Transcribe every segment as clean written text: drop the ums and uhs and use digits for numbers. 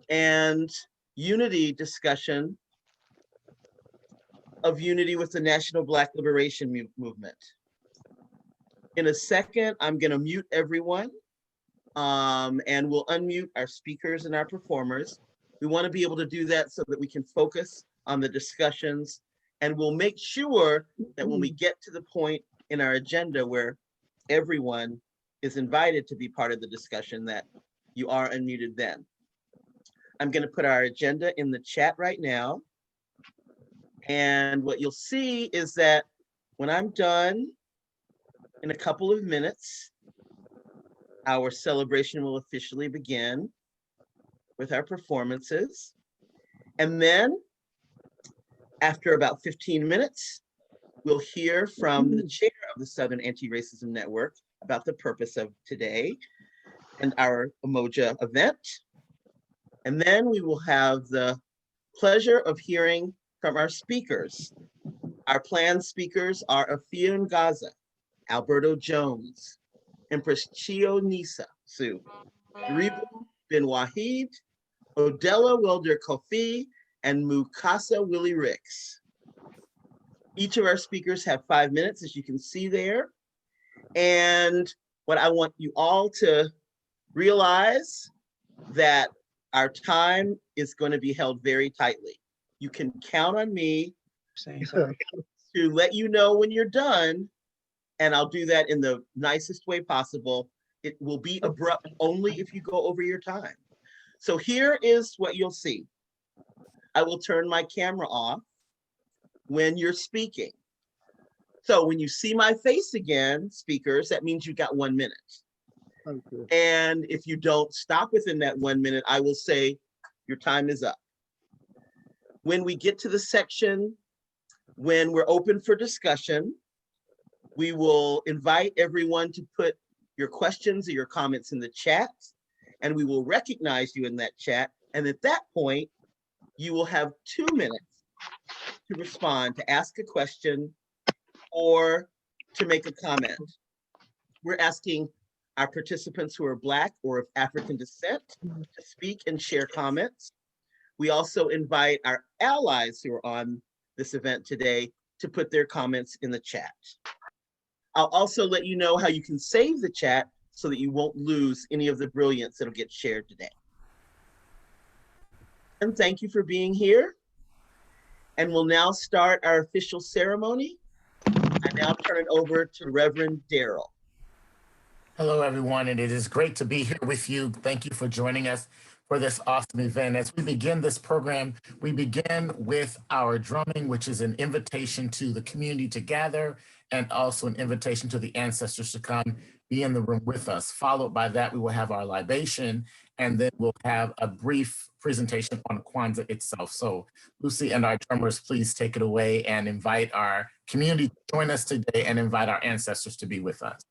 and unity discussion of unity with the National Black Liberation Movement. In a second, I'm going to mute everyone, and we'll unmute our speakers and our performers. We want to be able to do that so that we can focus on the discussions, and we'll make sure that when we get to the point in our agenda where everyone is invited to be part of the discussion, that you are unmuted then. I'm going to put our agenda in the chat right now. And what you'll see is that when I'm done in a couple of minutes, our celebration will officially begin with our performances. And then after about 15 minutes, we'll hear from the chair of the Southern Anti-Racism Network about the purpose of today and our Umoja event. And then we will have the pleasure of hearing from our speakers. Our planned speakers are Afia Ngaza, Alberto Jones, Empress Chio Nisa Su, Ribu Bin Wahid, Odella Welder Kofi, and Mukasa Willie Ricks. Each of our speakers have 5 minutes, as you can see there. And what I want you all to realize that our time is going to be held very tightly. You can count on me to let you know when you're done, and I'll do that in the nicest way possible. It will be abrupt only if you go over your time. So here is what you'll see. I will turn my camera off when you're speaking. So when you see my face again, speakers, that means you got 1 minute. Okay. And if you don't stop within that 1 minute, I will say your time is up. When we get to the section, when we're open for discussion, we will invite everyone to put your questions or your comments in the chat, and we will recognize you in that chat. And at that point, you will have 2 minutes to respond, to ask a question, or to make a comment. We're asking our participants who are Black or of African descent to speak and share comments. We also invite our allies who are on this event today to put their comments in the chat. I'll also let you know how you can save the chat so that you won't lose any of the brilliance that'll get shared today. And thank you for being here. And we'll now start our official ceremony. I now turn it over to Reverend Darrell. Hello, everyone, and it is great to be here with you. Thank you for joining us for this awesome event. As we begin this program, we begin with our drumming, which is an invitation to the community to gather, and also an invitation to the ancestors to come be in the room with us. Followed by that, we will have our libation, and then we'll have a brief presentation on Kwanzaa itself. So Lucy and our drummers, please take it away and invite our community to join us today and invite our ancestors to be with us.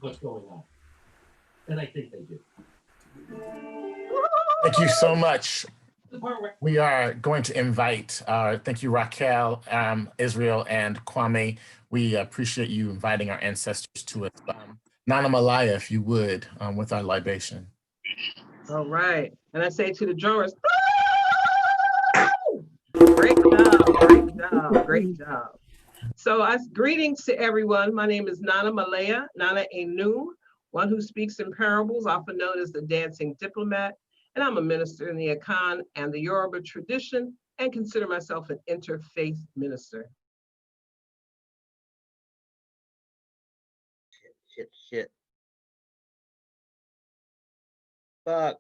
what's going on. And I think they do. Thank you so much. We are going to invite, thank you, Raquel, Israel, and Kwame. We appreciate you inviting our ancestors to us. Nana Malaya, if you would, with our libation. All right. And I say to the drummers, great job, great job, great job. So greetings to everyone. My name is Nana Malaya, Nana Enu, one who speaks in parables, often known as the dancing diplomat. And I'm a minister in the Akan and the Yoruba tradition and consider myself an interfaith minister. Shit. Fuck.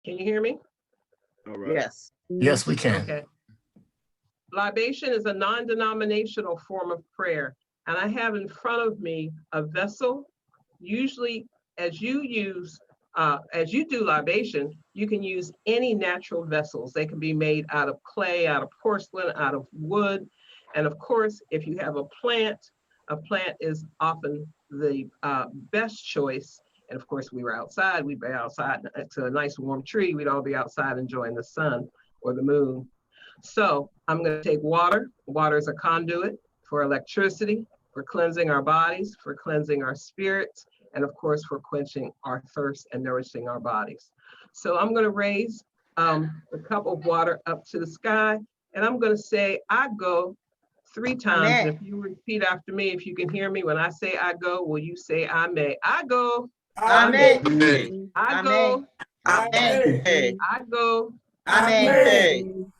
Can you hear me? All right. Yes. Yes, we can. Okay. Libation is a non-denominational form of prayer, and I have in front of me a vessel. Usually, as you do libation, you can use any natural vessels. They can be made out of clay, out of porcelain, out of wood, and of course, if you have a plant is often the best choice. And of course, we were outside. We'd be outside to a nice warm tree. We'd all be outside enjoying the sun or the moon. So I'm going to take water. Water is a conduit for electricity, for cleansing our bodies, for cleansing our spirits, and of course, for quenching our thirst and nourishing our bodies. So I'm going to raise a cup of water up to the sky, and I'm going to say, I go 3 times. Amen. And if you repeat after me, if you can hear me, when I say I go, will you say I may? I go. Amen. I go. Amen. I go. Amen.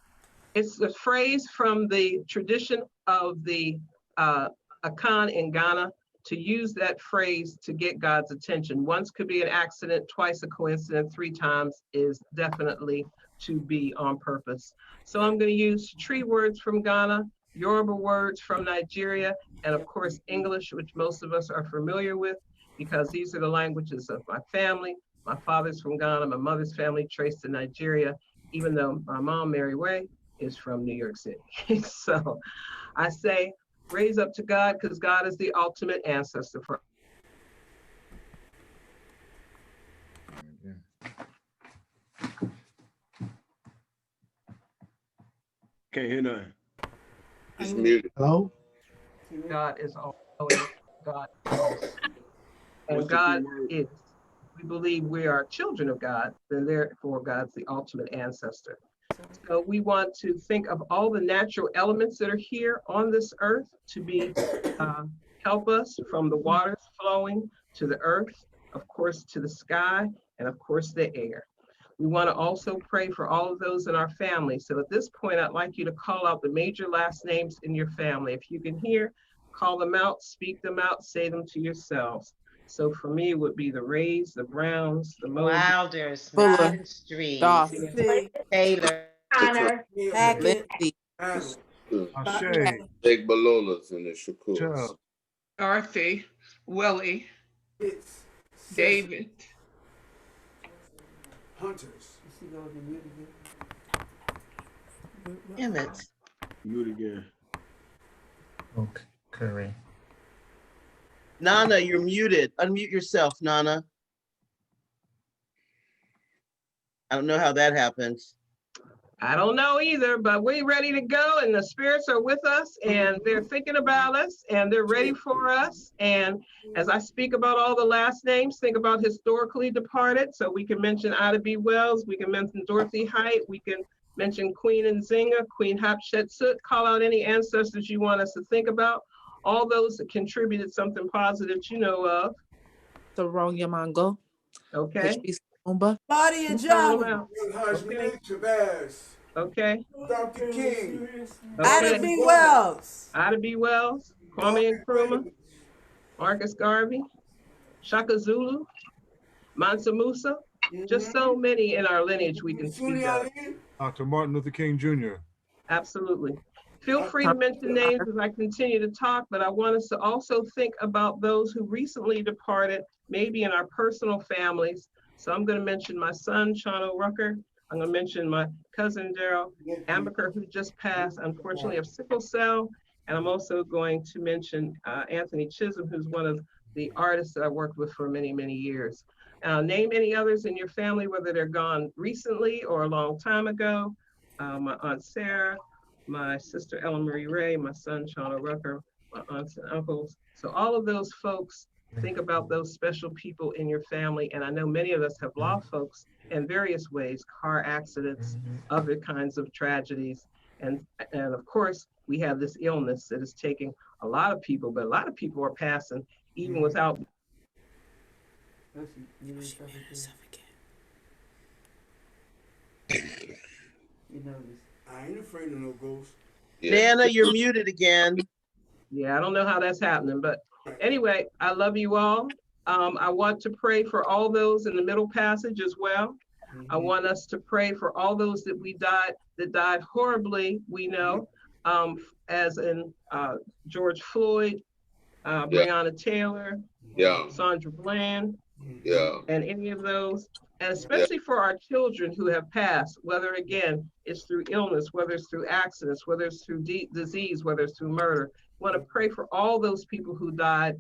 It's a phrase from the tradition of the Akan in Ghana to use that phrase to get God's attention. Once could be an accident, twice a coincidence, 3 times is definitely to be on purpose. So I'm going to use tree words from Ghana, Yoruba words from Nigeria, and of course English, which most of us are familiar with because these are the languages of my family. My father's from Ghana, my mother's family traced to Nigeria, even though my mom, Mary Way, is from New York City. So I say, raise up to God, because God is the ultimate ancestor for. Can't hear nothing. It's muted. Hello? God is all knowing, God is all seeing. And God is. We believe we are children of God, and therefore God's the ultimate ancestor. So we want to think of all the natural elements that are here on this earth to be help us from the waters flowing to the earth, of course, to the sky, and of course, the air. We want to also pray for all of those in our family. So at this point, I'd like you to call out the major last names in your family. If you can hear, call them out, speak them out, say them to yourselves. So for me, it would be the Rays, the Browns, the Moses, Wilder, Smith, Street, Taylor, Connor, Lindsay, Jake Balolas and the Shakurs. Dorothy, Willie, David. Hunters. Damn it. Mute again. Okay, Curry. Nana, you're muted. Unmute yourself, Nana. I don't know how that happens. I don't know either, but we're ready to go, and the spirits are with us, and they're thinking about us, and they're ready for us. And as I speak about all the last names, think about historically departed. So we can mention Ida B. Wells, we can mention Dorothy Height, we can mention Queen Nzinga, Queen Hatshepsut, call out any ancestors you want us to think about. All those that contributed something positive you know of. the wrong Yamango. Okay. Claudia Jones. Okay. Dr. King. Ida B. Wells. Ida B. Wells, Kwame Nkrumah, Marcus Garvey, Shaka Zulu, Mansa Musa, just so many in our lineage we can speak of. Dr. Martin Luther King Jr. Absolutely. Feel free to mention names as I continue to talk, but I want us to also think about those who recently departed, maybe in our personal families. So I'm going to mention my son, Shano Rucker, I'm gonna mention my cousin Daryl Amaker, who just passed, unfortunately, of sickle cell. And I'm also going to mention Anthony Chisholm, who's one of the artists that I worked with for many, many years. Name any others in your family, whether they're gone recently or a long time ago. My Aunt Sarah, my sister Ellen Marie Ray, my son Shauna Rucker, my aunts and uncles. So all of those folks, think about those special people in your family. And I know many of us have lost folks in various ways, car accidents, other kinds of tragedies. And of course, we have this illness that is taking a lot of people, but a lot of people are passing even without. I ain't afraid of no ghosts. Yeah. Nana, you're muted again. Yeah, I don't know how that's happening, but anyway, I love you all. I want to pray for all those in the middle passage as well. I want us to pray for all those that died horribly, we know, as in George Floyd, Breonna Taylor, Sandra Bland, and any of those, and especially for our children who have passed, whether again, it's through illness, whether it's through accidents, whether it's through disease, whether it's through murder. I want to pray for all those people who died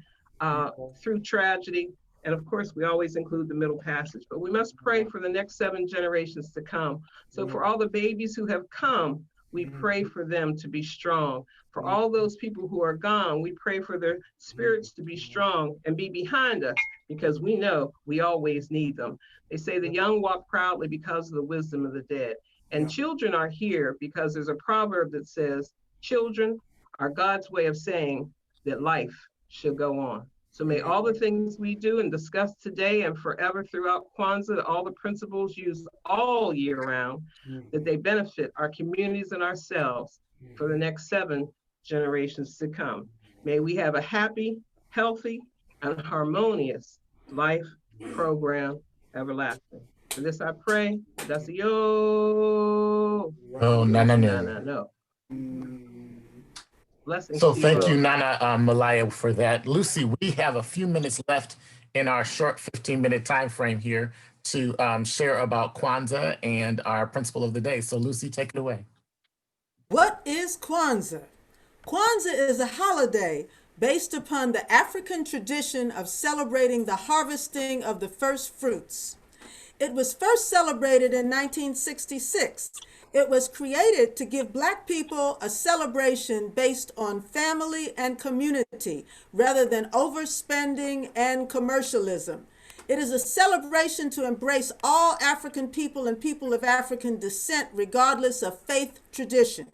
through tragedy. And of course, we always include the middle passage, but we must pray for the next 7 generations to come. So for all the babies who have come, we pray for them to be strong. For all those people who are gone, we pray for their spirits to be strong and be behind us, because we know we always need them. They say the young walk proudly because of the wisdom of the dead. And children are here because there's a proverb that says, children are God's way of saying that life should go on. So may all the things we do and discuss today and forever throughout Kwanzaa, all the principles used all year round, that they benefit our communities and ourselves for the next 7 generations to come. May we have a happy, healthy, and harmonious life program everlasting. For this I pray, that's yo. Oh, no. Blessings. So thank you, Nana Malaya, for that. Lucy, we have a few minutes left in our short 15-minute time frame here to share about Kwanzaa and our principle of the day. So Lucy, take it away. What is Kwanzaa? Kwanzaa is a holiday based upon the African tradition of celebrating the harvesting of the first fruits. It was first celebrated in 1966. It was created to give Black people a celebration based on family and community rather than overspending and commercialism. It is a celebration to embrace all African people and people of African descent, regardless of faith tradition.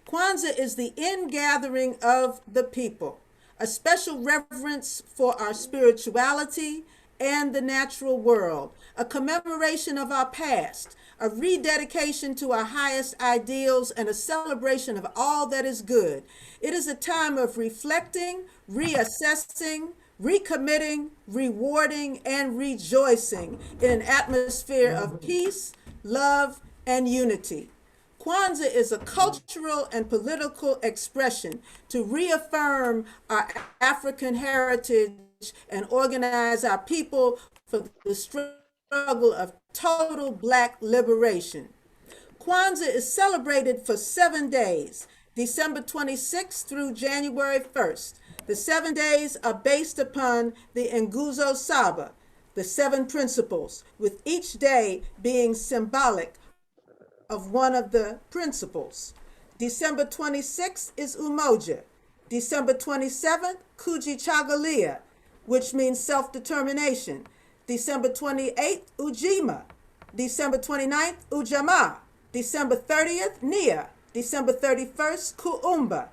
Kwanzaa is the ingathering of the people, a special reverence for our spirituality and the natural world, a commemoration of our past, a rededication to our highest ideals, and a celebration of all that is good. It is a time of reflecting, reassessing, recommitting, rewarding, and rejoicing in an atmosphere of peace, love, and unity. Kwanzaa is a cultural and political expression to reaffirm our African heritage and organize our people for the struggle of total Black liberation. Kwanzaa is celebrated for 7 days, December 26th through January 1st. The 7 days are based upon the Nguzo Saba, the 7 principles, with each day being symbolic of one of the principles. December 26th is Umoja. December 27th, Kujichagulia, which means self-determination. December 28th, Ujima. December 29th, Ujamaa. December 30th, Nia. December 31st, Kuumba.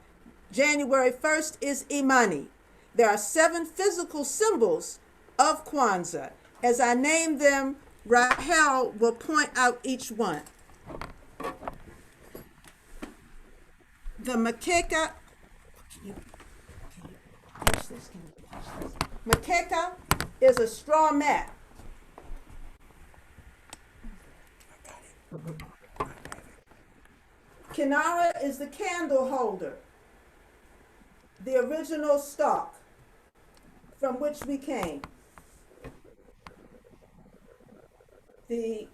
January 1st is Imani. There are 7 physical symbols of Kwanzaa. As I name them, Rahel will point out each one. The makeka, makeka is a straw mat. Kinara is the candle holder, the original stalk from which we came. The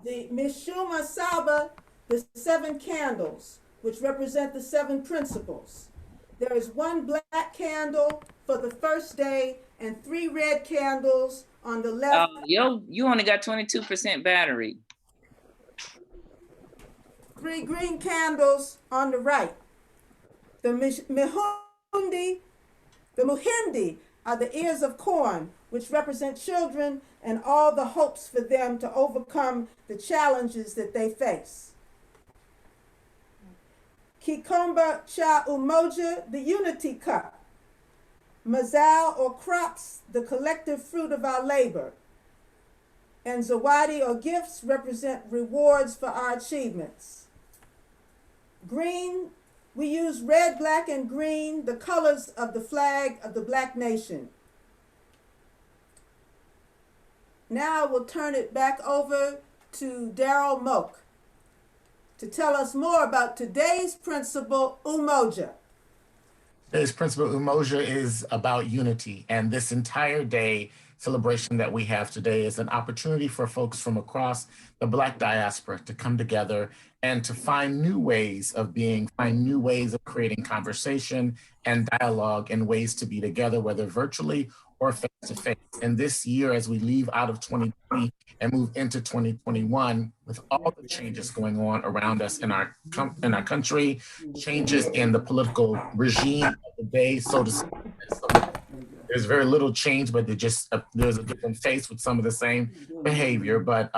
The Mishuma Saba, the 7 candles, which represent the 7 principles. There is 1 black candle for the first day and 3 red candles on the left. You only got 22% battery. 3 green candles on the right. The muhindi are the ears of corn, which represent children and all the hopes for them to overcome the challenges that they face. Kikomba cha Umoja, the unity cup. Mazal or crops, the collective fruit of our labor. And zawadi or gifts represent rewards for our achievements. Green, we use red, black, and green, the colors of the flag of the Black nation. Now I will turn it back over to Daryl Moak to tell us more about today's principle, Umoja. Today's principle, Umoja, is about unity, and this entire day celebration that we have today is an opportunity for folks from across the Black diaspora to come together and to find new ways of being, find new ways of creating conversation and dialogue and ways to be together, whether virtually or face-to-face. And this year, as we leave out of 2020 and move into 2021, with all the changes going on around us in our country, changes in the political regime of the day, so to speak. There's very little change, but there's a different face with some of the same behavior. But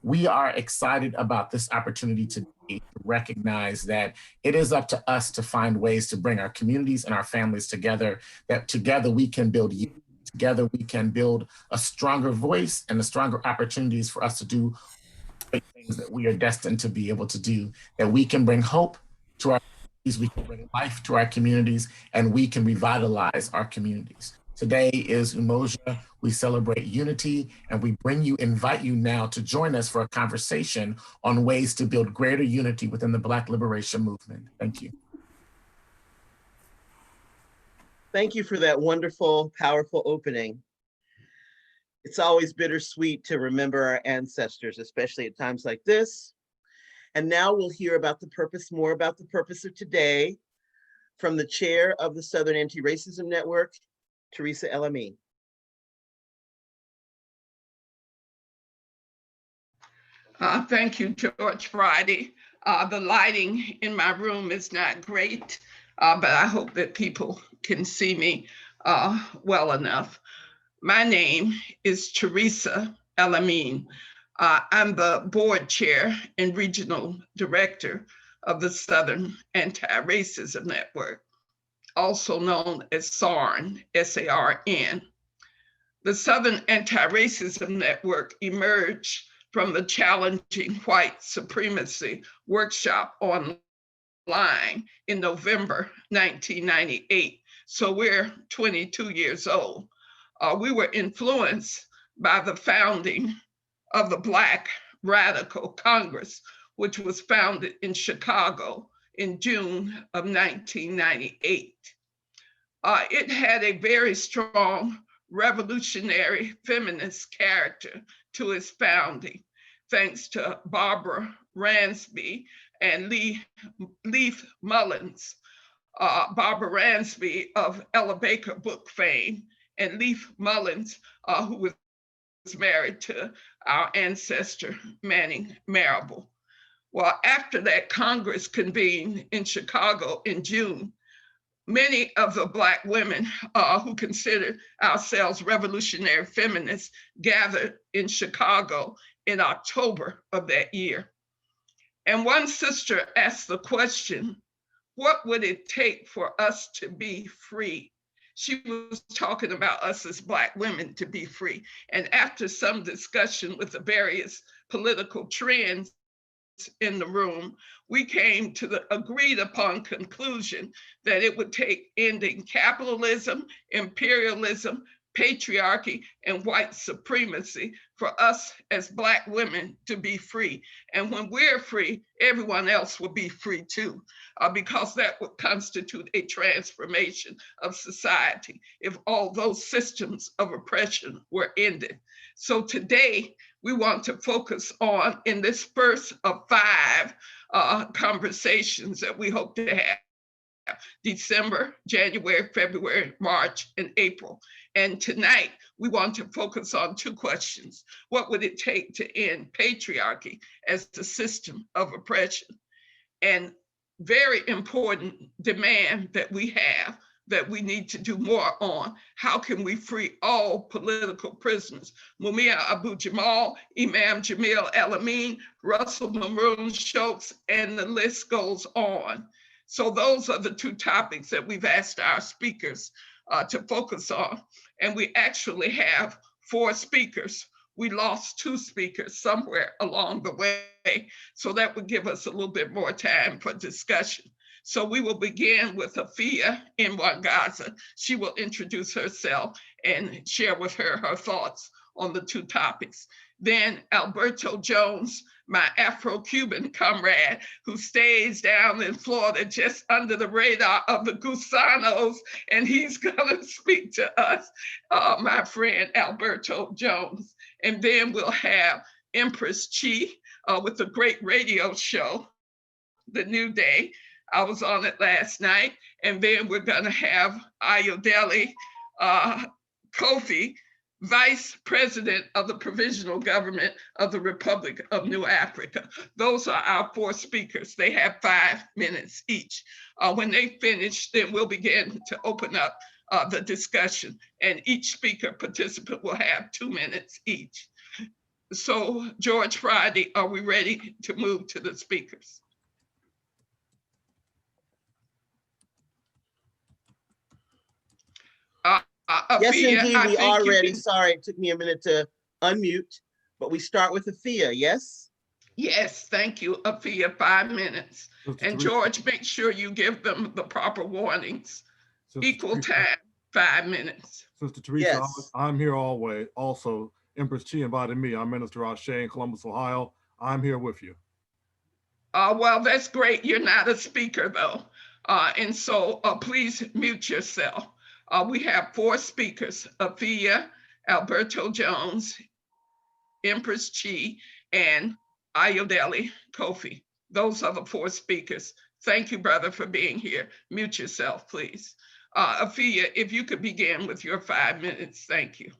we are excited about this opportunity today to recognize that it is up to us to find ways to bring our communities and our families together, that together we can build unity. Together we can build a stronger voice and a stronger opportunities for us to do great things that we are destined to be able to do, that we can bring hope to our communities, we can bring life to our communities, and we can revitalize our communities. Today is Umoja. We celebrate unity, and we invite you now to join us for a conversation on ways to build greater unity within the Black liberation movement. Thank you. Thank you for that wonderful, powerful opening. It's always bittersweet to remember our ancestors, especially at times like this. And now we'll hear about more about the purpose of today from the chair of the Southern Anti-Racism Network, Teresa LME. Thank you, George Friday. The lighting in my room is not great, but I hope that people can see me well enough. My name is Teresa LME. I'm the board chair and regional director of the Southern Anti-Racism Network, also known as SARN, S-A-R-N. The Southern Anti-Racism Network emerged from the Challenging White Supremacy workshop online in November 1998. So we're 22 years old. We were influenced by the founding of the Black Radical Congress, which was founded in Chicago in June of 1998. It had a very strong revolutionary feminist character to its founding, thanks to Barbara Ransby and Leith Mullins. Barbara Ransby of Ella Baker book fame, and Leith Mullins, who was married to our ancestor, Manning Marable. Well, after that Congress convened in Chicago in June, many of the Black women who considered ourselves revolutionary feminists gathered in Chicago in October of that year. And one sister asked the question, what would it take for us to be free? She was talking about us as Black women to be free. And after some discussion with the various political trends in the room, we came to the agreed upon conclusion that it would take ending capitalism, imperialism, patriarchy, and white supremacy for us as Black women to be free. And when we're free, everyone else will be free too, because that would constitute a transformation of society if all those systems of oppression were ended. So today, we want to focus on in this first of 5 conversations that we hope to have. December, January, February, March, and April. And tonight, we want to focus on 2 questions. What would it take to end patriarchy as the system of oppression? And very important demand that we have that we need to do more on. How can we free all political prisoners? Mumia Abu Jamal, Imam Jamil El-Amin, Russell Maroon Schultz, and the list goes on. So those are the 2 topics that we've asked our speakers to focus on. And we actually have 4 speakers. We lost 2 speakers somewhere along the way. So that would give us a little bit more time for discussion. So we will begin with Afia in Gaza. She will introduce herself and share with her thoughts on the 2 topics. Then Alberto Jones, my Afro-Cuban comrade who stays down in Florida just under the radar of the Gusanos, and he's gonna speak to us, my friend Alberto Jones. And then we'll have Empress Chi with the great radio show, The New Day. I was on it last night. And then we're gonna have Ayodele Kofi, Vice President of the Provisional Government of the Republic of New Africa. Those are our 4 speakers. They have 5 minutes each. When they finish, then we'll begin to open up the discussion, and each speaker participant will have 2 minutes each. So, George Friday, are we ready to move to the speakers? Yes, Afia, indeed, we are ready. Sorry, it took me a minute to unmute, but we start with Afia, yes? Yes, thank you, Afia, 5 minutes. And George, make sure you give them the proper warnings. Equal time, 5 minutes. Sister Teresa, Yes. I'm here always. Also, Empress Chi invited me. I'm Minister Ashe in Columbus, Ohio. I'm here with you. Well, that's great. You're not a speaker, though. And so please mute yourself. We have 4 speakers, Afia, Alberto Jones, Empress Chi, and Ayodele Kofi. Those are the 4 speakers. Thank you, brother, for being here. Mute yourself, please. Afia, if you could begin with your 5 minutes, thank you.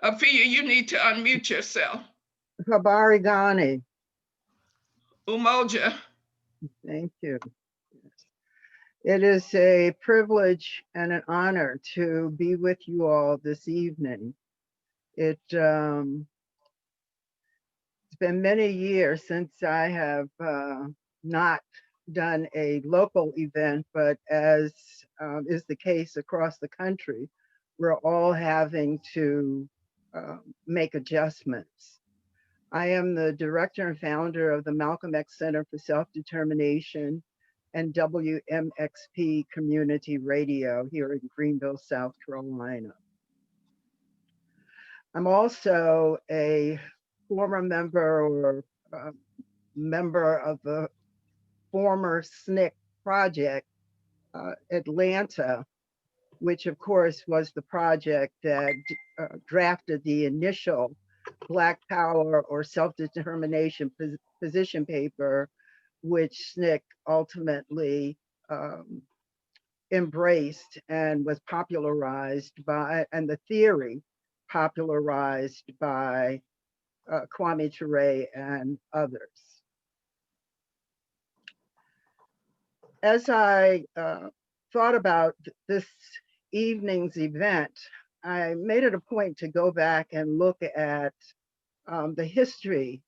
Afia, you need to unmute yourself. Habari Gani. Umoja. Thank you. It is a privilege and an honor to be with you all this evening. It's been many years since I have not done a local event, but as is the case across the country, we're all having to make adjustments. I am the director and founder of the Malcolm X Center for Self-Determination and WMXP Community Radio here in Greenville, South Carolina. I'm also a former member of the former SNCC project, Atlanta, which of course was the project that drafted the initial Black Power or Self-Determination position paper, which SNCC ultimately embraced and was popularized by, and the theory popularized by Kwame Ture and others. As I thought about this evening's event, I made it a point to go back and look at the history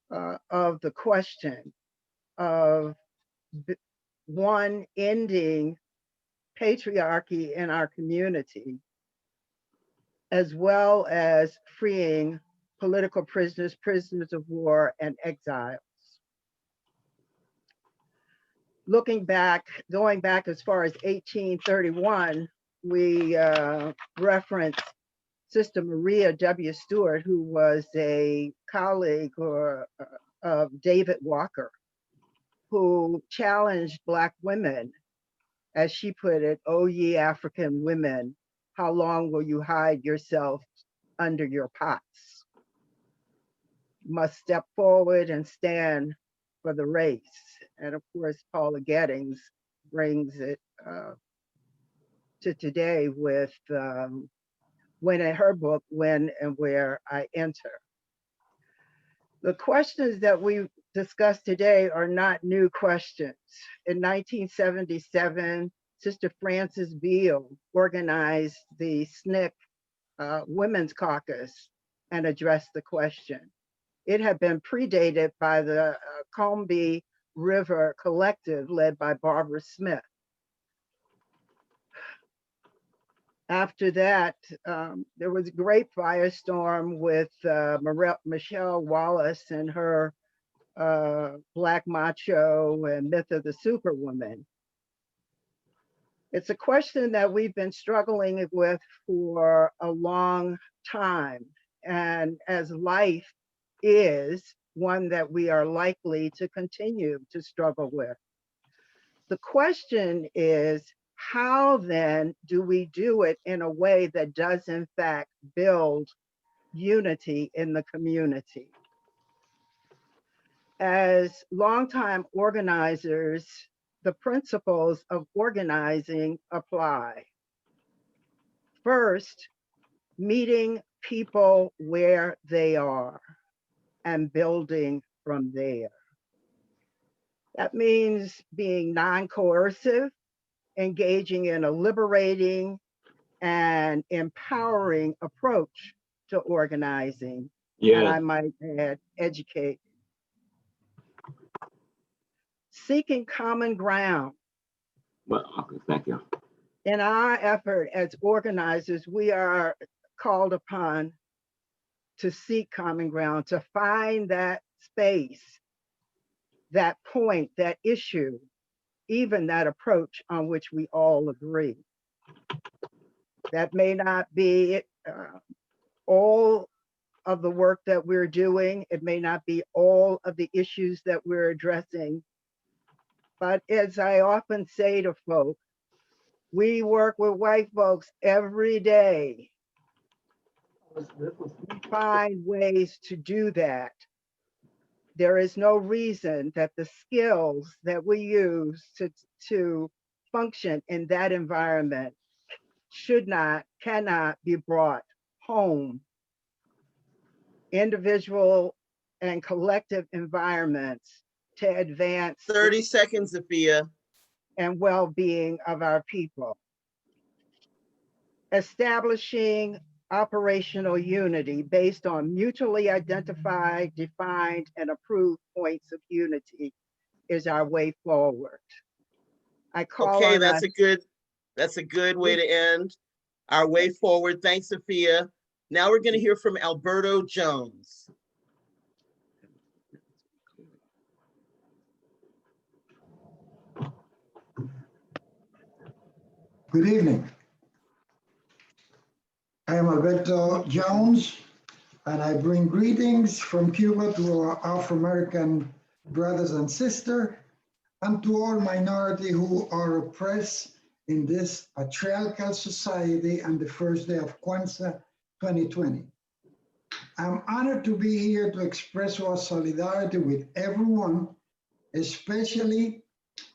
of the question of one, ending patriarchy in our community, as well as freeing political prisoners, prisoners of war, and exiles. Looking back, going back as far as 1831, we reference Sister Maria W. Stewart, who was a colleague of David Walker, who challenged Black women As she put it, "O ye African women, how long will you hide yourself under your pots? Must step forward and stand for the race." And of course, Paula Gettings brings it to today with when in her book, When and Where I Enter. The questions that we discussed today are not new questions. In 1977, Sister Frances Beale organized the SNCC Women's Caucus and addressed the question. It had been predated by the Combahee River Collective led by Barbara Smith. After that, there was a great firestorm with Michelle Wallace and her Black Macho and Myth of the Superwoman. It's a question that we've been struggling with for a long time. And as life is one that we are likely to continue to struggle with. The question is, how then do we do it in a way that does in fact build unity in the community? As longtime organizers, the principles of organizing apply. First, meeting people where they are and building from there. That means being non-coercive, engaging in a liberating and empowering approach to organizing. And I might add, educate. Seeking common ground. Well, okay, thank you. In our effort as organizers, we are called upon to seek common ground, to find that space, that point, that issue, even that approach on which we all agree. That may not be all of the work that we're doing. It may not be all of the issues that we're addressing. But as I often say to folks, we work with white folks every day. We find ways to do that. There is no reason that the skills that we use to function in that environment cannot be brought home. Individual and collective environments to advance 30 seconds, Sophia. And well-being of our people. Establishing operational unity based on mutually identified, defined, and approved points of unity is our way forward. I call okay, on that's a good way to end our way forward. Thanks, Sophia. Now we're going to hear from Alberto Jones. Good evening. I am Alberto Jones, and I bring greetings from Cuba to our Afro-American brothers and sisters, and to all minority who are oppressed in this patriarchal society on the first day of Kwanzaa 2020. I'm honored to be here to express our solidarity with everyone, especially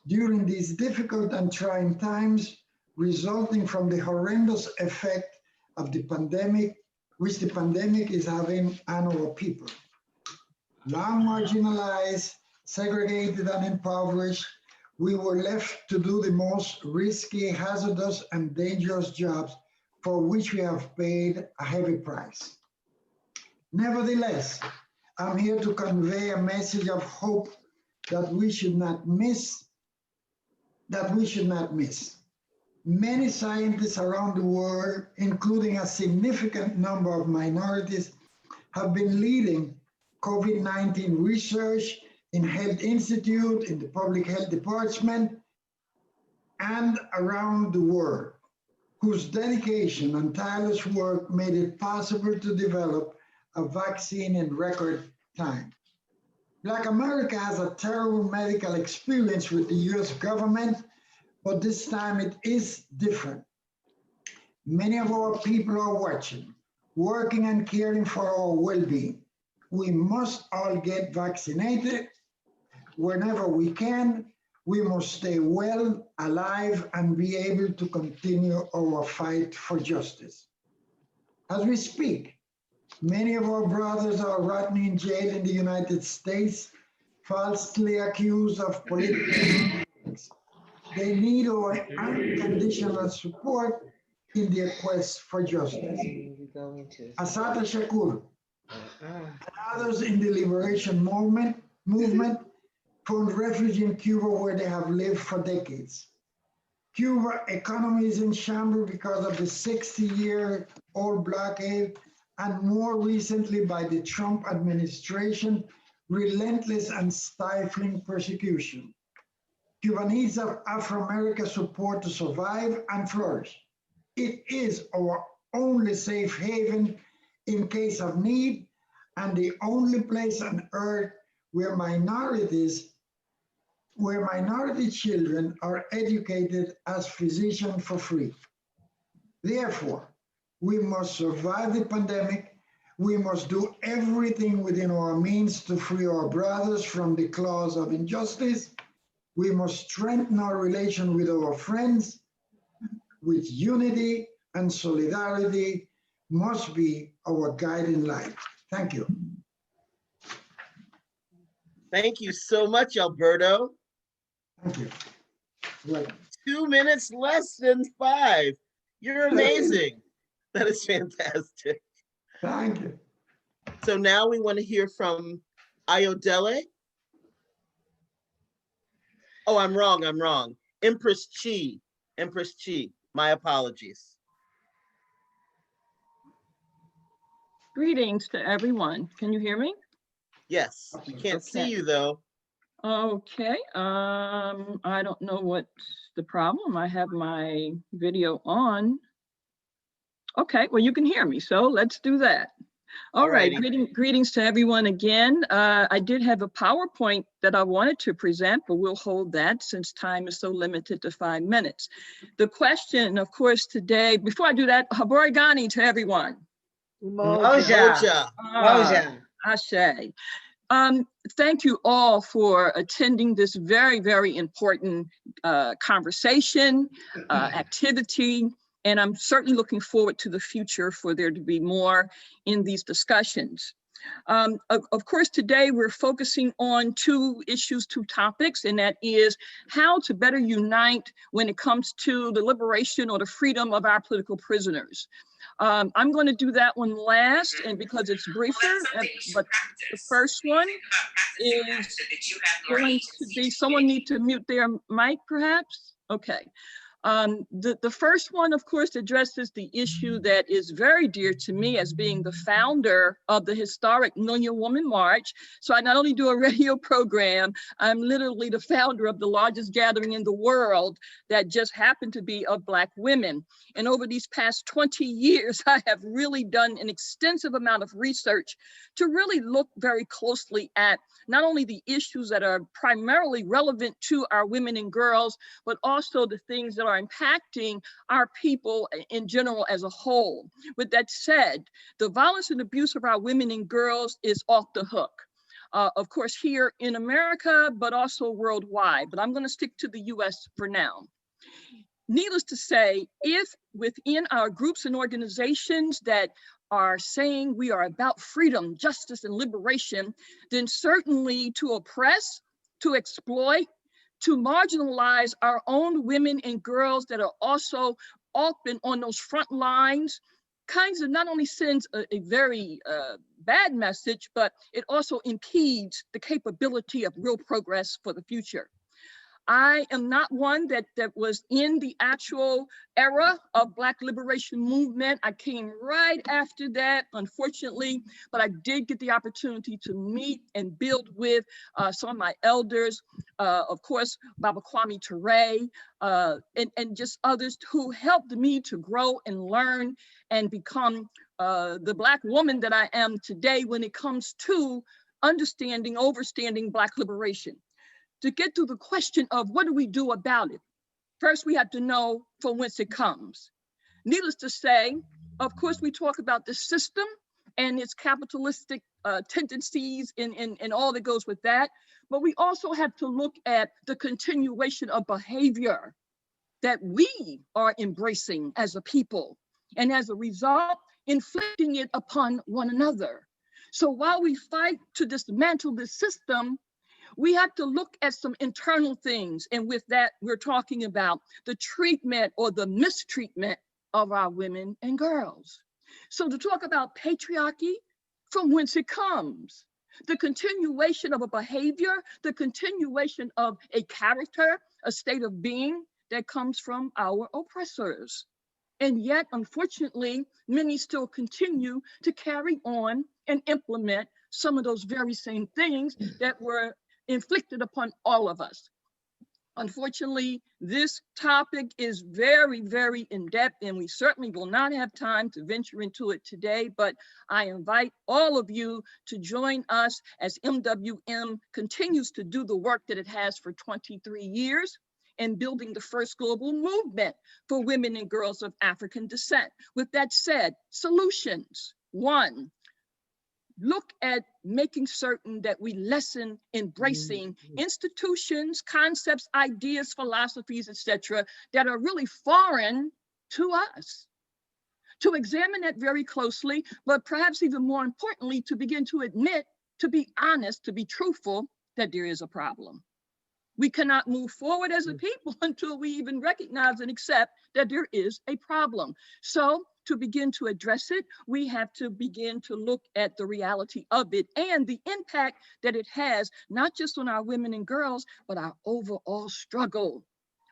during these difficult and trying times resulting from the horrendous effect of the pandemic, which the pandemic is having on our people. Long marginalized, segregated, and impoverished, we were left to do the most risky, hazardous, and dangerous jobs for which we have paid a heavy price. Nevertheless, I'm here to convey a message of hope that we should not miss. Many scientists around the world, including a significant number of minorities, have been leading COVID-19 research in Health Institute, in the Public Health Department, and around the world, whose dedication and tireless work made it possible to develop a vaccine in record time. Black America has a terrible medical experience with the US government, but this time it is different. Many of our people are watching, working and caring for our well-being. We must all get vaccinated whenever we can. We must stay well, alive, and be able to continue our fight for justice. As we speak, many of our brothers are rotting in jail in the United States, falsely accused of political things. They need our unconditional support in their quest for justice. Assata Shakur and others in the liberation movement found refuge in Cuba, where they have lived for decades. Cuba economy is in shambles because of the 60-year-old blockade, and more recently by the Trump administration, relentless and stifling persecution. Cuba needs Afro-America support to survive and flourish. It is our only safe haven in case of need, and the only place on earth where minority children are educated as physicians for free. Therefore, we must survive the pandemic. We must do everything within our means to free our brothers from the claws of injustice. We must strengthen our relation with our friends, with unity and solidarity must be our guiding light. Thank you. Thank you so much, Alberto. Thank you. Right. 2 minutes less than 5. You're amazing. That is fantastic. Thank you. So now we want to hear from Ayodele. Oh, I'm wrong. Empress Chi. My apologies. Greetings to everyone. Can you hear me? Yes, we can't see you though. Okay, I don't know what's the problem. I have my video on. Okay, well, you can hear me, so let's do that. All right, greetings to everyone again. I did have a PowerPoint that I wanted to present, but we'll hold that since time is so limited to 5 minutes. The question, of course, today, before I do that, Haborigani to everyone. Umoja. Ashe. Thank you all for attending this very, very important conversation, activity, and I'm certainly looking forward to the future for there to be more in these discussions. Of course, today we're focusing on 2 issues, 2 topics, and that is how to better unite when it comes to the liberation or the freedom of our political prisoners. I'm going to do that one last, and because it's briefer, but the first one is going to be, someone need to mute their mic perhaps? Okay. The first one, of course, addresses the issue that is very dear to me as being the founder of the historic Nonya Woman March. So I not only do a radio program, I'm literally the founder of the largest gathering in the world that just happened to be of Black women. And over these past 20 years, I have really done an extensive amount of research to really look very closely at not only the issues that are primarily relevant to our women and girls, but also the things that are impacting our people in general as a whole. With that said, the violence and abuse of our women and girls is off the hook. Of course, here in America, but also worldwide. But I'm going to stick to the US for now. Needless to say, if within our groups and organizations that are saying we are about freedom, justice, and liberation, then certainly to oppress, to exploit, to marginalize our own women and girls that are also often on those front lines, kinds of not only sends a very bad message, but it also impedes the capability of real progress for the future. I am not one that was in the actual era of Black liberation movement. I came right after that, unfortunately, but I did get the opportunity to meet and build with some of my elders, of course, Baba Kwame Ture, and just others who helped me to grow and learn and become the Black woman that I am today when it comes to understanding, Black liberation. To get to the question of what do we do about it? First, we have to know from whence it comes. Needless to say, of course, we talk about the system and its capitalistic tendencies and all that goes with that. But we also have to look at the continuation of behavior that we are embracing as a people. And as a result, inflicting it upon one another. So while we fight to dismantle the system, we have to look at some internal things. And with that, we're talking about the treatment or the mistreatment of our women and girls. So to talk about patriarchy, from whence it comes, the continuation of a behavior, the continuation of a character, a state of being that comes from our oppressors. And yet, unfortunately, many still continue to carry on and implement some of those very same things that were inflicted upon all of us. Unfortunately, this topic is very, very in-depth, and we certainly will not have time to venture into it today, but I invite all of you to join us as MWM continues to do the work that it has for 23 years in building the first global movement for women and girls of African descent. With that said, solutions. One, look at making certain that we lessen embracing institutions, concepts, ideas, philosophies, etc., that are really foreign to us. To examine that very closely, but perhaps even more importantly, to begin to admit, to be honest, to be truthful, that there is a problem. We cannot move forward as a people until we even recognize and accept that there is a problem. So to begin to address it, we have to begin to look at the reality of it and the impact that it has, not just on our women and girls, but our overall struggle,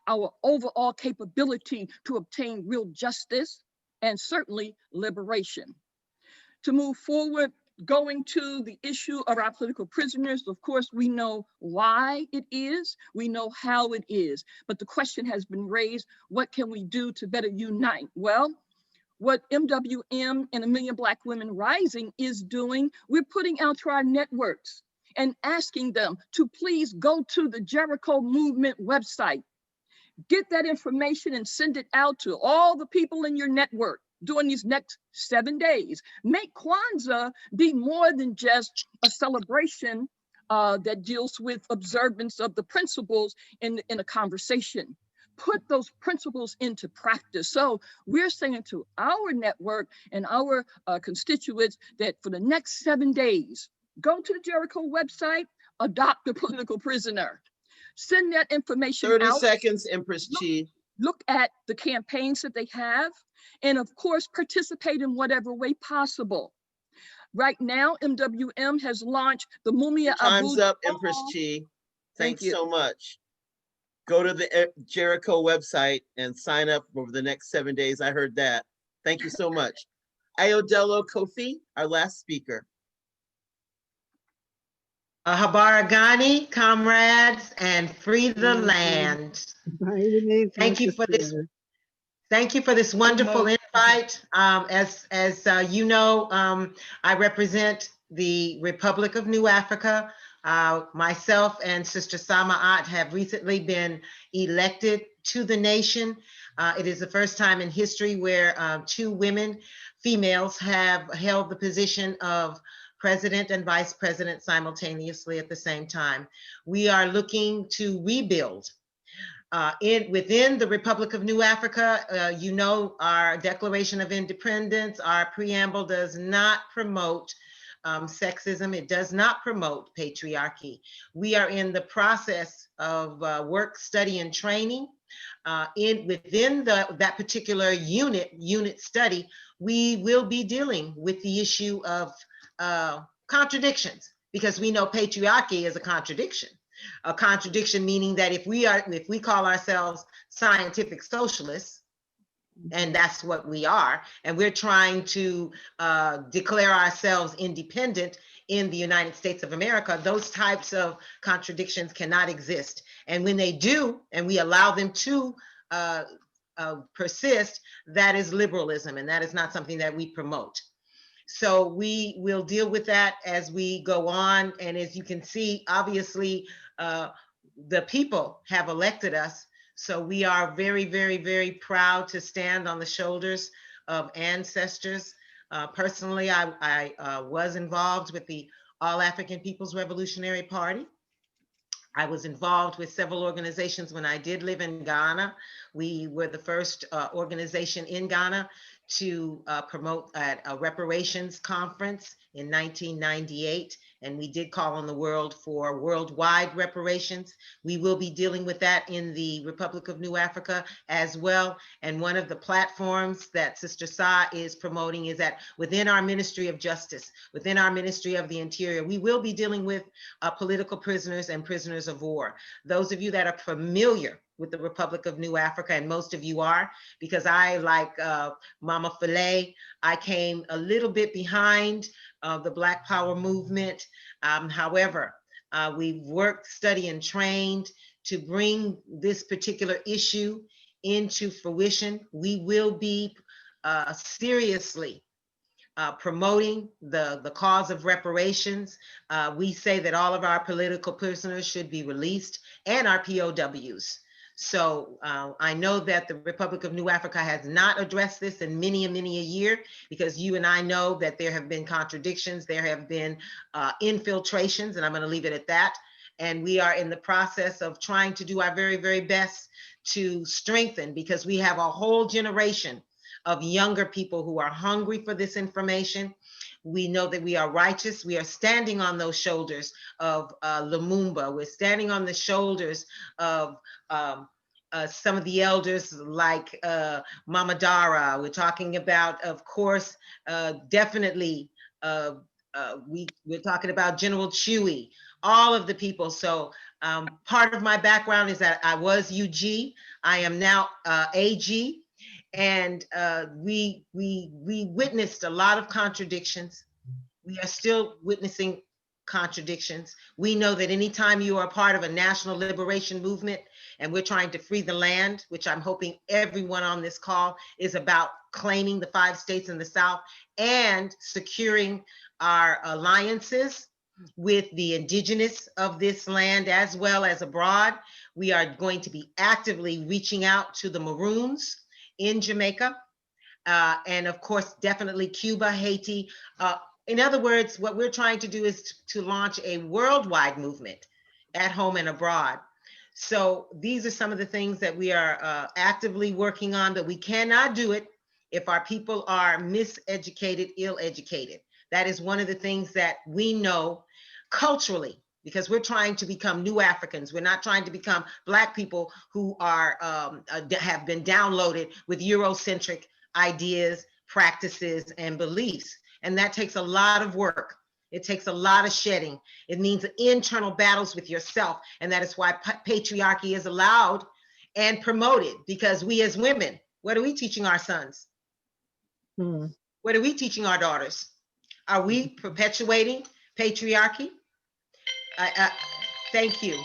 our overall capability to obtain real justice and certainly liberation. To move forward, going to the issue of our political prisoners, of course, we know why it is, we know how it is, but the question has been raised, what can we do to better unite? Well, what MWM and A Million Black Women Rising is doing, we're putting out to our networks and asking them to please go to the Jericho Movement website, get that information and send it out to all the people in your network during these next 7 days. Make Kwanzaa be more than just a celebration that deals with observance of the principles in a conversation. Put those principles into practice. So we're saying to our network and our constituents that for the next 7 days, go to the Jericho website, adopt a political prisoner. Send that information 30 out. seconds, Empress Chi. Look at the campaigns that they have, and of course, participate in whatever way possible. Right now, MWM has launched the Mumia Time's Abu. up, Empress Chi. Thanks so much. Go to the Jericho website and sign up over the next 7 days. I heard that. Thank you so much. Ayodele Kofi, our last speaker. Habaragani, comrades, and free the land. Thank you for this. Thank you for this wonderful invite. As you know, I represent the Republic of New Africa. Myself and Sister Samaat have recently been elected to the nation. It is the first time in history where 2 women, females, have held the position of president and vice president simultaneously at the same time. We are looking to rebuild within the Republic of New Africa. You know, our Declaration of Independence, our preamble does not promote sexism. It does not promote patriarchy. We are in the process of work, study, and training. Within that particular unit study, we will be dealing with the issue of contradictions, because we know patriarchy is a contradiction. A contradiction meaning that if we call ourselves scientific socialists, and that's what we are, and we're trying to declare ourselves independent in the United States of America, those types of contradictions cannot exist. And when they do, and we allow them to persist, that is liberalism, and that is not something that we promote. So we will deal with that as we go on. And as you can see, obviously, the people have elected us So we are very, very, very proud to stand on the shoulders of ancestors. Personally, I was involved with the All African People's Revolutionary Party. I was involved with several organizations when I did live in Ghana. We were the first organization in Ghana to promote at a reparations conference in 1998. And we did call on the world for worldwide reparations. We will be dealing with that in the Republic of New Africa as well. And one of the platforms that Sister Sa is promoting is that within our Ministry of Justice, within our Ministry of the Interior, we will be dealing with political prisoners and prisoners of war. Those of you that are familiar with the Republic of New Africa, and most of you are, because I, like Mama Philae, I came a little bit behind the Black Power movement. However, we've worked, studied, and trained to bring this particular issue into fruition. We will be seriously promoting the cause of reparations. We say that all of our political prisoners should be released and our POWs. So I know that the Republic of New Africa has not addressed this in many a year, because you and I know that there have been contradictions, there have been infiltrations, and I'm going to leave it at that. And we are in the process of trying to do our very, very best to strengthen, because we have a whole generation of younger people who are hungry for this information. We know that we are righteous. We are standing on those shoulders of Lumumba. We're standing on the shoulders of some of the elders like Mama Dara. We're talking about, of course, definitely, we're talking about General Chewy, all of the people. So part of my background is that I was UG. I am now AG. And we witnessed a lot of contradictions. We are still witnessing contradictions. We know that anytime you are a part of a national liberation movement and we're trying to free the land, which I'm hoping everyone on this call is about claiming the 5 states in the South and securing our alliances with the indigenous of this land as well as abroad. We are going to be actively reaching out to the Maroons in Jamaica, and of course, definitely Cuba, Haiti. In other words, what we're trying to do is to launch a worldwide movement at home and abroad. So these are some of the things that we are actively working on, but we cannot do it if our people are miseducated, ill-educated. That is one of the things that we know culturally, because we're trying to become new Africans. We're not trying to become Black people who are have been downloaded with Eurocentric ideas, practices, and beliefs. And that takes a lot of work. It takes a lot of shedding. It means internal battles with yourself. And that is why patriarchy is allowed and promoted, because we as women, what are we teaching our sons? What are we teaching our daughters? Are we perpetuating patriarchy? Thank you.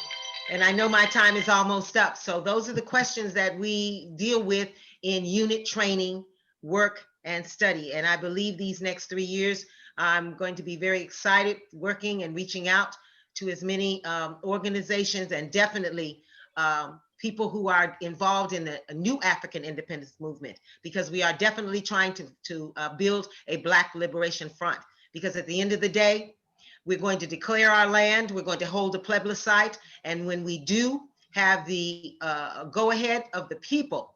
And I know my time is almost up. So those are the questions that we deal with in unit training, work, and study. And I believe these next 3 years, I'm going to be very excited working and reaching out to as many organizations, and definitely people who are involved in the new African independence movement, because we are definitely trying to build a Black liberation front. Because at the end of the day, we're going to declare our land, we're going to hold a plebiscite, and when we do have the go-ahead of the people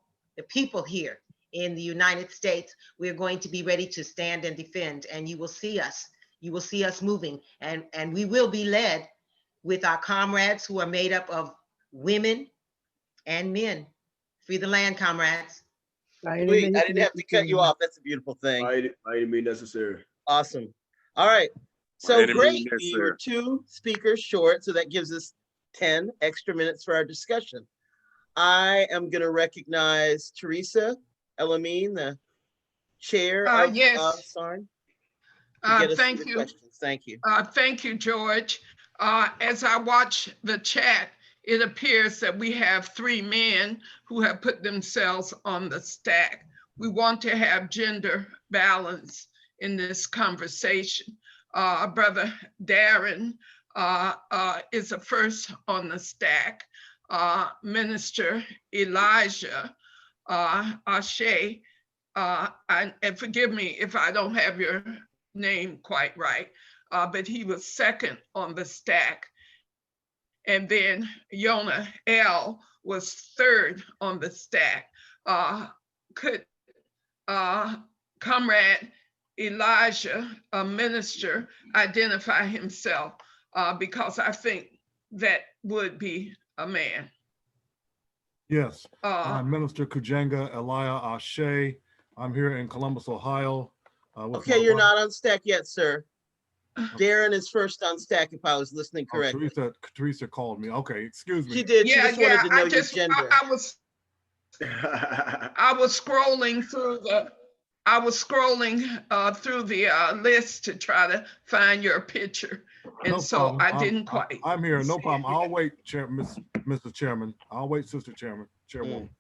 here in the United States, we're going to be ready to stand and defend, and you will see us moving, and we will be led with our comrades who are made up of women and men. Free the land, comrades. Sweet. I didn't have to cut you off. That's a beautiful thing. I didn't mean necessary. Awesome. All right. So great. We were 2 speakers short, so that gives us 10 extra minutes for our discussion. I am going to recognize Teresa Elamine, the chair of SARN. Thank you. Thank you. Thank you, George. As I watch the chat, it appears that we have 3 men who have put themselves on the stack. We want to have gender balance in this conversation. Brother Darren is the first on the stack. Minister Elijah Ashe, and forgive me if I don't have your name quite right, but he was second on the stack. And then Yona L was third on the stack. Could Comrade Elijah, a minister, identify himself? Because I think that would be a man. Yes, I'm Minister Kujenga Elia Ashe. I'm here in Columbus, Ohio. Okay, you're not on stack yet, sir. Darren is first on stack, if I was listening correctly. Teresa called me. Okay, excuse me. She did. She just wanted to know your gender. I was scrolling through the list to try to find your picture, and so I didn't quite. I'm here. No problem. I'll wait, Mr. Chairman. I'll wait, Sister Chairwoman.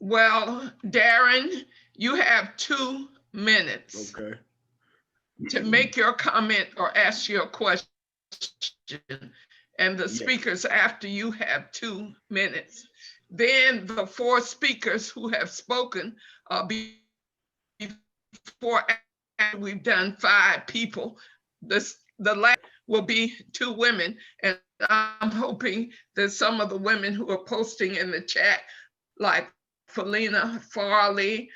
Well, Darren, you have 2 minutes. Okay. To make your comment or ask your question, and the speakers after you have 2 minutes. Then the 4 speakers who have spoken before we've done 5 people. The last will be 2 women, and I'm hoping that some of the women who are posting in the chat, like Felina Farley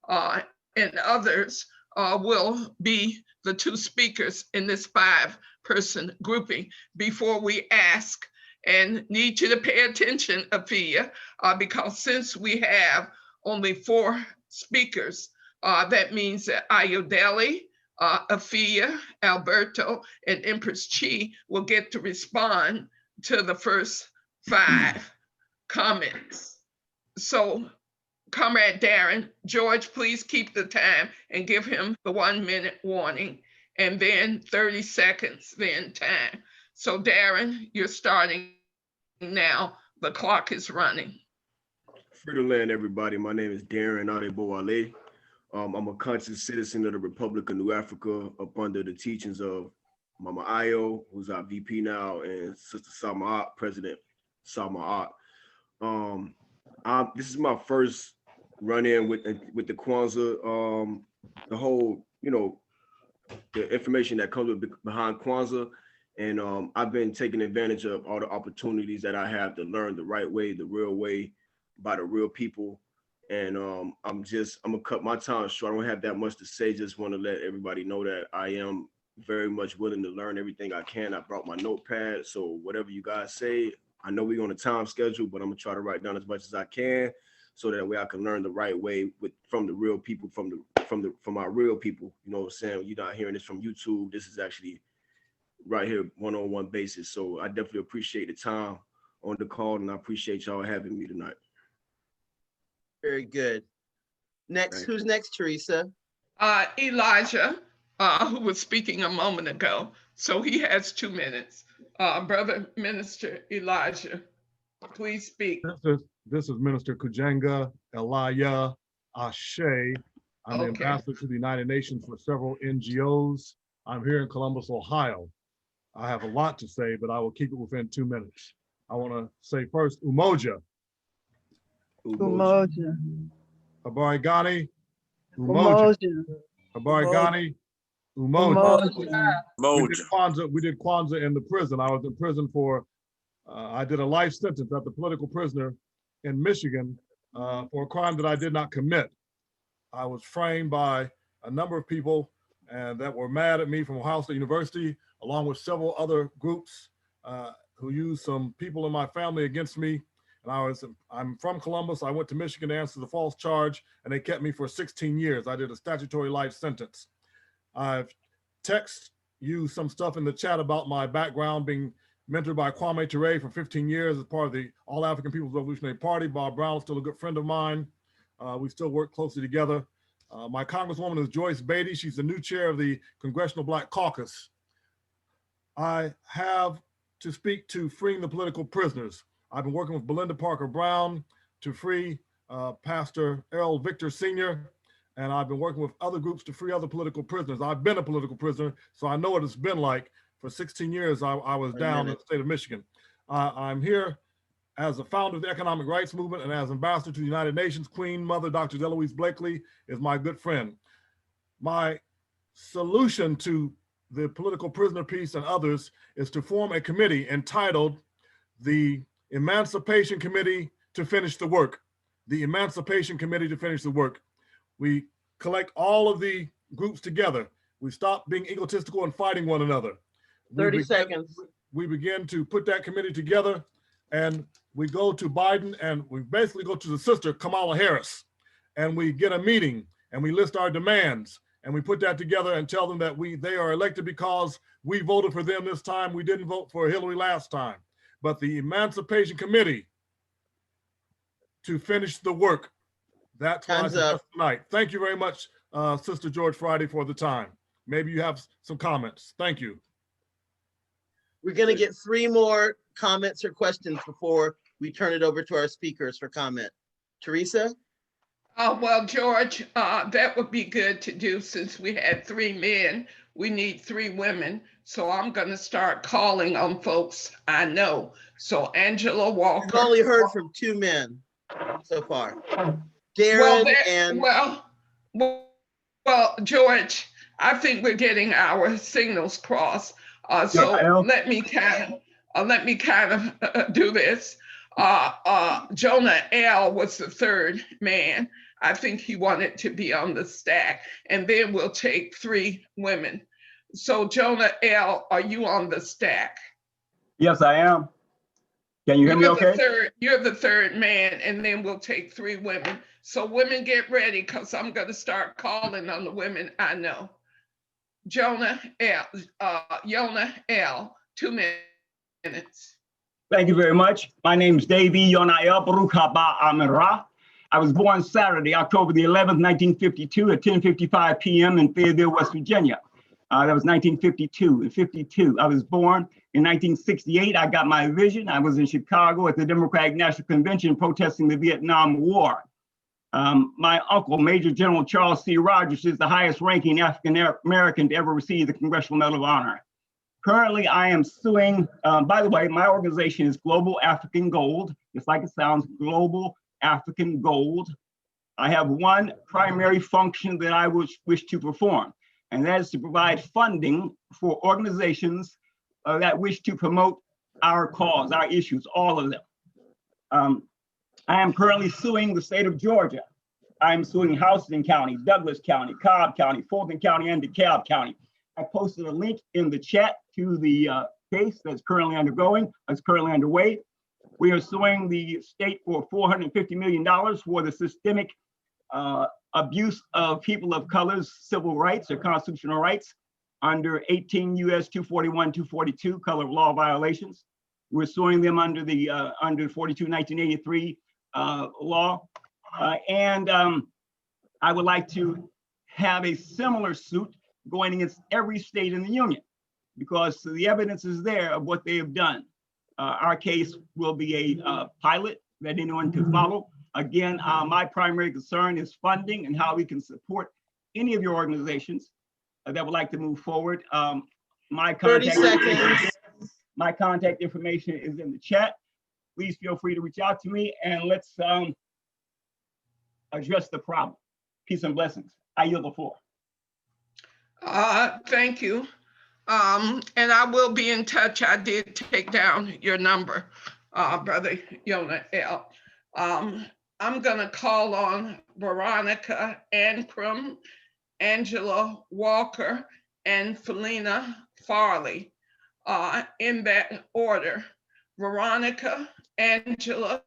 and others, will be the 2 speakers in this 5-person grouping before we ask. And need you to pay attention, Afia, because since we have only 4 speakers, that means that Ayodele, Afia, Alberto, and Empress Chi will get to respond to the first 5 comments. So, Comrade Darren, George, please keep the time and give him the 1-minute warning, and then 30 seconds, then time. So Darren, you're starting now. The clock is running. Free the land, everybody. My name is Darren Adeboale. I'm a conscious citizen of the Republic of New Africa up under the teachings of Mama Ayo, who's our VP now, and Sister Samaat, President Samaat. This is my first run-in with the Kwanzaa, the whole, the information that comes behind Kwanzaa. And I've been taking advantage of all the opportunities that I have to learn the right way, the real way, by the real people. And I'm gonna cut my time short. I don't have that much to say. Just want to let everybody know that I am very much willing to learn everything I can. I brought my notepad, so whatever you guys say, I know we're on a time schedule, but I'm gonna try to write down as much as I can, so that way I can learn the right way from the real people, from our real people. You know what I'm saying? You're not hearing this from YouTube. This is actually right here, one-on-one basis. So I definitely appreciate the time on the call, and I appreciate y'all having me tonight. Very good. Next, who's next, Teresa? Elijah, who was speaking a moment ago. So he has 2 minutes. Brother Minister Elijah, please speak. This is Minister Kujenga Elia Ashe. I'm the ambassador to the United Nations for several NGOs. I'm here in Columbus, Ohio. I have a lot to say, but I will keep it within 2 minutes. I want to say first, Umoja. Umoja. Habari Gani. Umoja. Habari Gani. Umoja. We did Kwanzaa in the prison. I was in prison for, I did a life sentence as a political prisoner in Michigan for a crime that I did not commit. I was framed by a number of people and that were mad at me from Ohio State University, along with several other groups who used some people in my family against me. And I'm from Columbus. I went to Michigan to answer the false charge, and they kept me for 16 years. I did a statutory life sentence. I've texted you some stuff in the chat about my background being mentored by Kwame Ture for 15 years as part of the All African People's Revolutionary Party. Bob Brown is still a good friend of mine. We still work closely together. My Congresswoman is Joyce Beatty. She's the new chair of the Congressional Black Caucus. I have to speak to freeing the political prisoners. I've been working with Belinda Parker Brown to free Pastor Errol Victor Sr., and I've been working with other groups to free other political prisoners. I've been a political prisoner, so I know what it's been like. For 16 years, I was down in the state of Michigan. I'm here as a founder of the Economic Rights Movement and as ambassador to the United Nations. Queen Mother Dr. Deloise Blakely is my good friend. My solution to the political prisoner piece and others is to form a committee entitled the Emancipation Committee to Finish the Work. The Emancipation Committee to Finish the Work. We collect all of the groups together. We stop being egotistical and fighting one another. 30 seconds. We begin to put that committee together, and we go to Biden, and we basically go to the sister, Kamala Harris, and we get a meeting, and we list our demands, and we put that together and tell them that they are elected because we voted for them this time. We didn't vote for Hillary last time. But the Emancipation Committee to finish the work. That's what I suggest tonight. Thank you very much, Sister George Friday, for the time. Maybe you have some comments. Thank you. We're going to get 3 more comments or questions before we turn it over to our speakers for comment. Teresa? Well, George, that would be good to do since we had 3 men. We need 3 women. So I'm going to start calling on folks I know. So Angela Walker. We've only heard from 2 men so far. Darren Well, George, I think we're getting our signals crossed. So let me kind of do this. Jonah L was the 3rd man. I think he wanted to be on the stack, and then we'll take 3 women. So Jonah L, are you on the stack? Yes, I am. Can you hear me okay? You're the 3rd man, and then we'll take 3 women. So women, get ready, because I'm going to start calling on the women I know. Jonah L, 2 minutes. Thank you very much. My name is Davey Yonah El Baruch Haba Amirah. I was born Saturday, October the 11th, 1952 at 10:55 p.m. in Fayetteville, West Virginia. That was 1952. In 52, I was born. In 1968, I got my vision. I was in Chicago at the Democratic National Convention protesting the Vietnam War. My uncle, Major General Charles C. Rogers, is the highest ranking African American to ever receive the Congressional Medal of Honor. Currently, I am suing, by the way, my organization is Global African Gold, just like it sounds, Global African Gold. I have one primary function that I wish to perform, and that is to provide funding for organizations that wish to promote our cause, our issues, all of them. I am currently suing the state of Georgia. I'm suing Houston County, Douglas County, Cobb County, Fulton County, and DeKalb County. I posted a link in the chat to the case that's currently underway. We are suing the state for $450 million for the systemic abuse of people of color's civil rights or constitutional rights under 18 U.S. 241, 242 color of law violations. We're suing them under the under 42, 1983 law. And I would like to have a similar suit going against every state in the union, because the evidence is there of what they have done. Our case will be a pilot that anyone can follow. Again, my primary concern is funding and how we can support any of your organizations that would like to move forward. My contact information is in the chat. Please feel free to reach out to me, and let's address the problem. Peace and blessings. I yield the floor. Thank you. And I will be in touch. I did take down your number, Brother Yonah L. I'm gonna call on Veronica Ancrum, Angela Walker, and Felina Farley in that order. Veronica, Angela,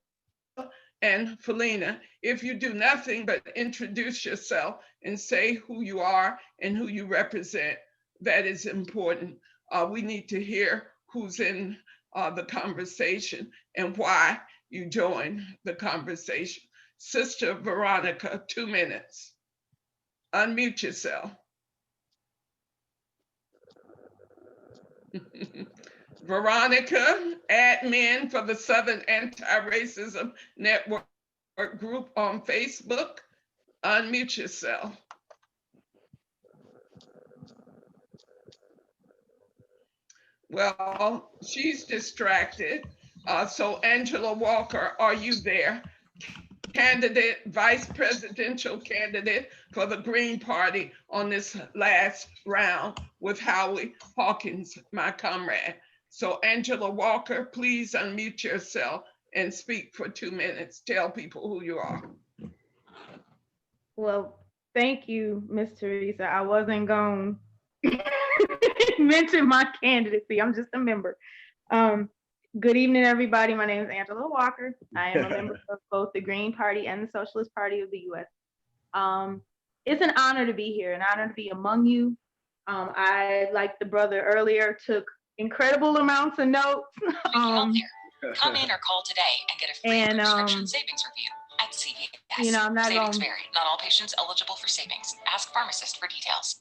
and Felina. If you do nothing but introduce yourself and say who you are and who you represent, that is important. We need to hear who's in the conversation and why you joined the conversation. Sister Veronica, 2 minutes. Unmute yourself. Veronica, admin for the Southern Anti-Racism Network group on Facebook. Unmute yourself. Well, she's distracted. So Angela Walker, are you there? Candidate, vice presidential candidate for the Green Party on this last round with Howie Hawkins, my comrade. So Angela Walker, please unmute yourself and speak for 2 minutes. Tell people who you are. Well, thank you, Miss Teresa. I wasn't going to mention my candidacy. I'm just a member. Good evening, everybody. My name is Angela Walker. I am a member of both the Green Party and the Socialist Party of the U.S. It's an honor to be here, an honor to be among you. I, like the brother earlier, took incredible amounts of notes. Come in or call today and get a free prescription savings review at CVS. You know, I'm not Savings gonna vary. Not all patients eligible for savings. Ask pharmacist for details.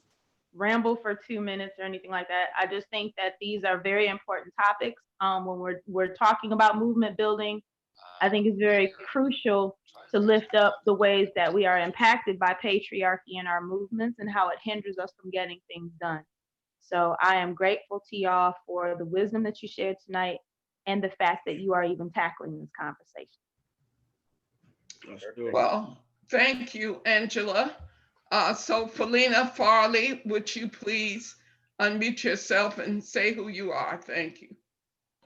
ramble for 2 minutes or anything like that. I just think that these are very important topics. When we're talking about movement building, I think it's very crucial to lift up the ways that we are impacted by patriarchy in our movements and how it hinders us from getting things done. So I am grateful to y'all for the wisdom that you shared tonight and the fact that you are even tackling this conversation. Well, thank you, Angela. So Felina Farley, would you please unmute yourself and say who you are? Thank you.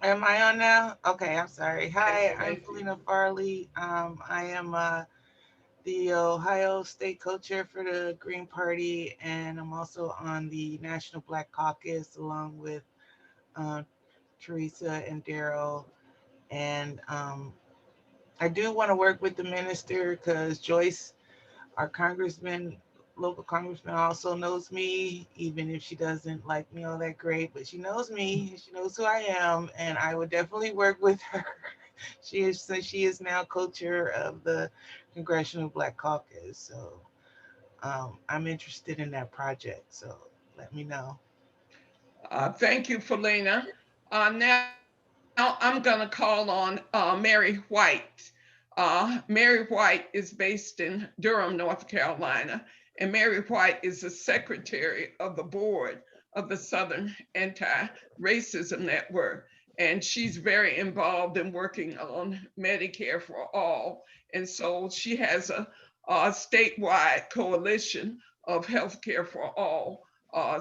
Am I on now? Okay, I'm sorry. Hi, I'm Felina Farley. I am the Ohio State co-chair for the Green Party, and I'm also on the National Black Caucus along with Teresa and Daryl. And I do want to work with the minister because Joyce, our local congressman, also knows me, even if she doesn't like me all that great, but she knows me, she knows who I am, and I would definitely work with her. She is now co-chair of the Congressional Black Caucus, so I'm interested in that project, so let me know. Thank you, Felina. Now I'm gonna call on Mary White. Mary White is based in Durham, North Carolina, and Mary White is the secretary of the board of the Southern Anti-Racism Network. And she's very involved in working on Medicare for All. And so she has a statewide coalition of healthcare for all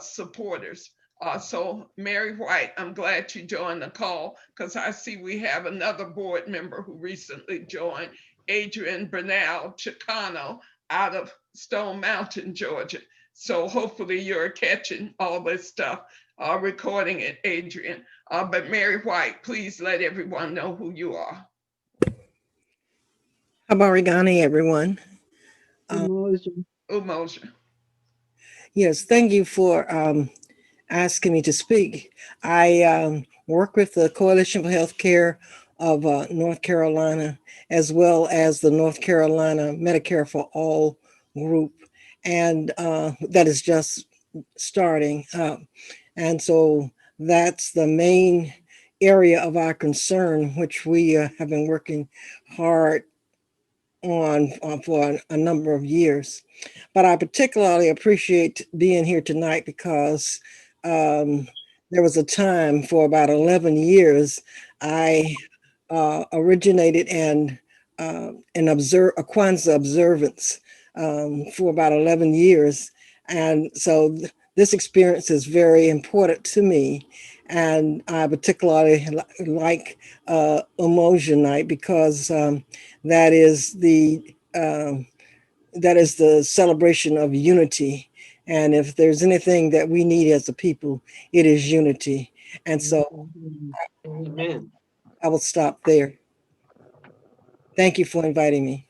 supporters. So Mary White, I'm glad you joined the call because I see we have another board member who recently joined, Adrian Bernal Chicano out of Stone Mountain, Georgia. So hopefully you're catching all this stuff, recording it, Adrian. But Mary White, please let everyone know who you are. Habarigani, everyone. Umoja. Yes, thank you for asking me to speak. I work with the Coalition for Healthcare of North Carolina, as well as the North Carolina Medicare for All group, and that is just starting. And so that's the main area of our concern, which we have been working hard on for a number of years. But I particularly appreciate being here tonight because there was a time for about 11 years I originated a Kwanzaa observance for about 11 years. And so this experience is very important to me. And I particularly like Umoja Night because that is the celebration of unity. And if there's anything that we need as a people, it is unity. And so I will stop there. Thank you for inviting me.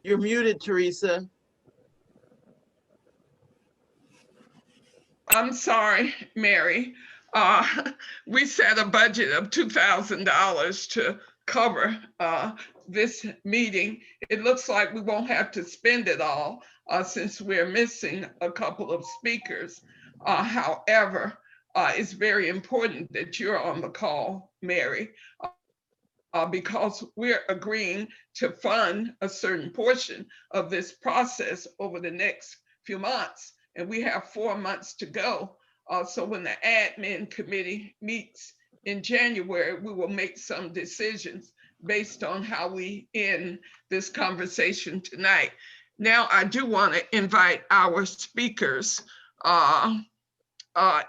You're muted, Teresa. I'm sorry, Mary. We set a budget of $2,000 to cover this meeting. It looks like we won't have to spend it all since we're missing a couple of speakers. However, it's very important that you're on the call, Mary, because we're agreeing to fund a certain portion of this process over the next few months. And we have 4 months to go So when the admin committee meets in January, we will make some decisions based on how we end this conversation tonight. Now, I do want to invite our speakers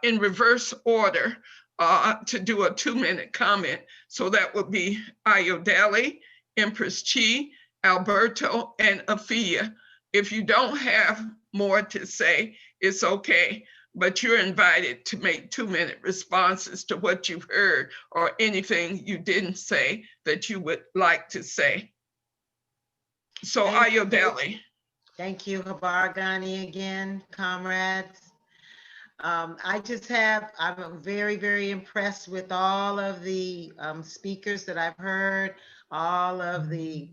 in reverse order to do a 2-minute comment. So that would be Ayodele, Empress Chi, Alberto, and Afia. If you don't have more to say, it's okay, but you're invited to make 2-minute responses to what you've heard or anything you didn't say that you would like to say. So Ayodele. Thank you, Habargani, again, comrades. I'm very, very impressed with all of the speakers that I've heard, all of the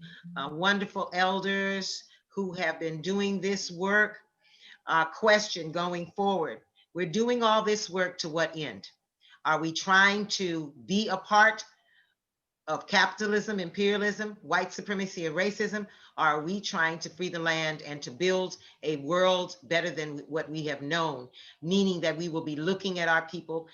wonderful elders who have been doing this work. Question going forward, we're doing all this work to what end? Are we trying to be a part of capitalism, imperialism, white supremacy, and racism? Or are we trying to free the land and to build a world better than what we have known? Meaning that we will be looking at our people,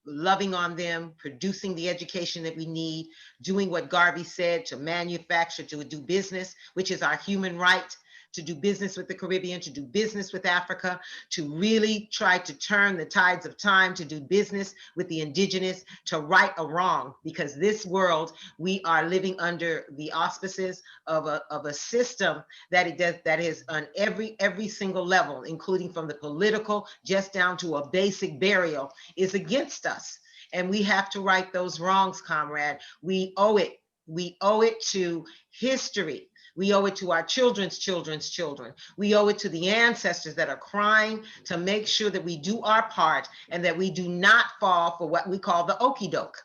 loving on them, producing the education that we need, doing what Garvey said, to manufacture, to do business, which is our human right, to do business with the Caribbean, to do business with Africa, to really try to turn the tides of time, to do business with the indigenous, to right a wrong, because this world, we are living under the auspices of a system that is on every single level, including from the political, just down to a basic burial, is against us. And we have to right those wrongs, comrade. We owe it. We owe it to history. We owe it to our children's children's children. We owe it to the ancestors that are crying to make sure that we do our part and that we do not fall for what we call the okie doke.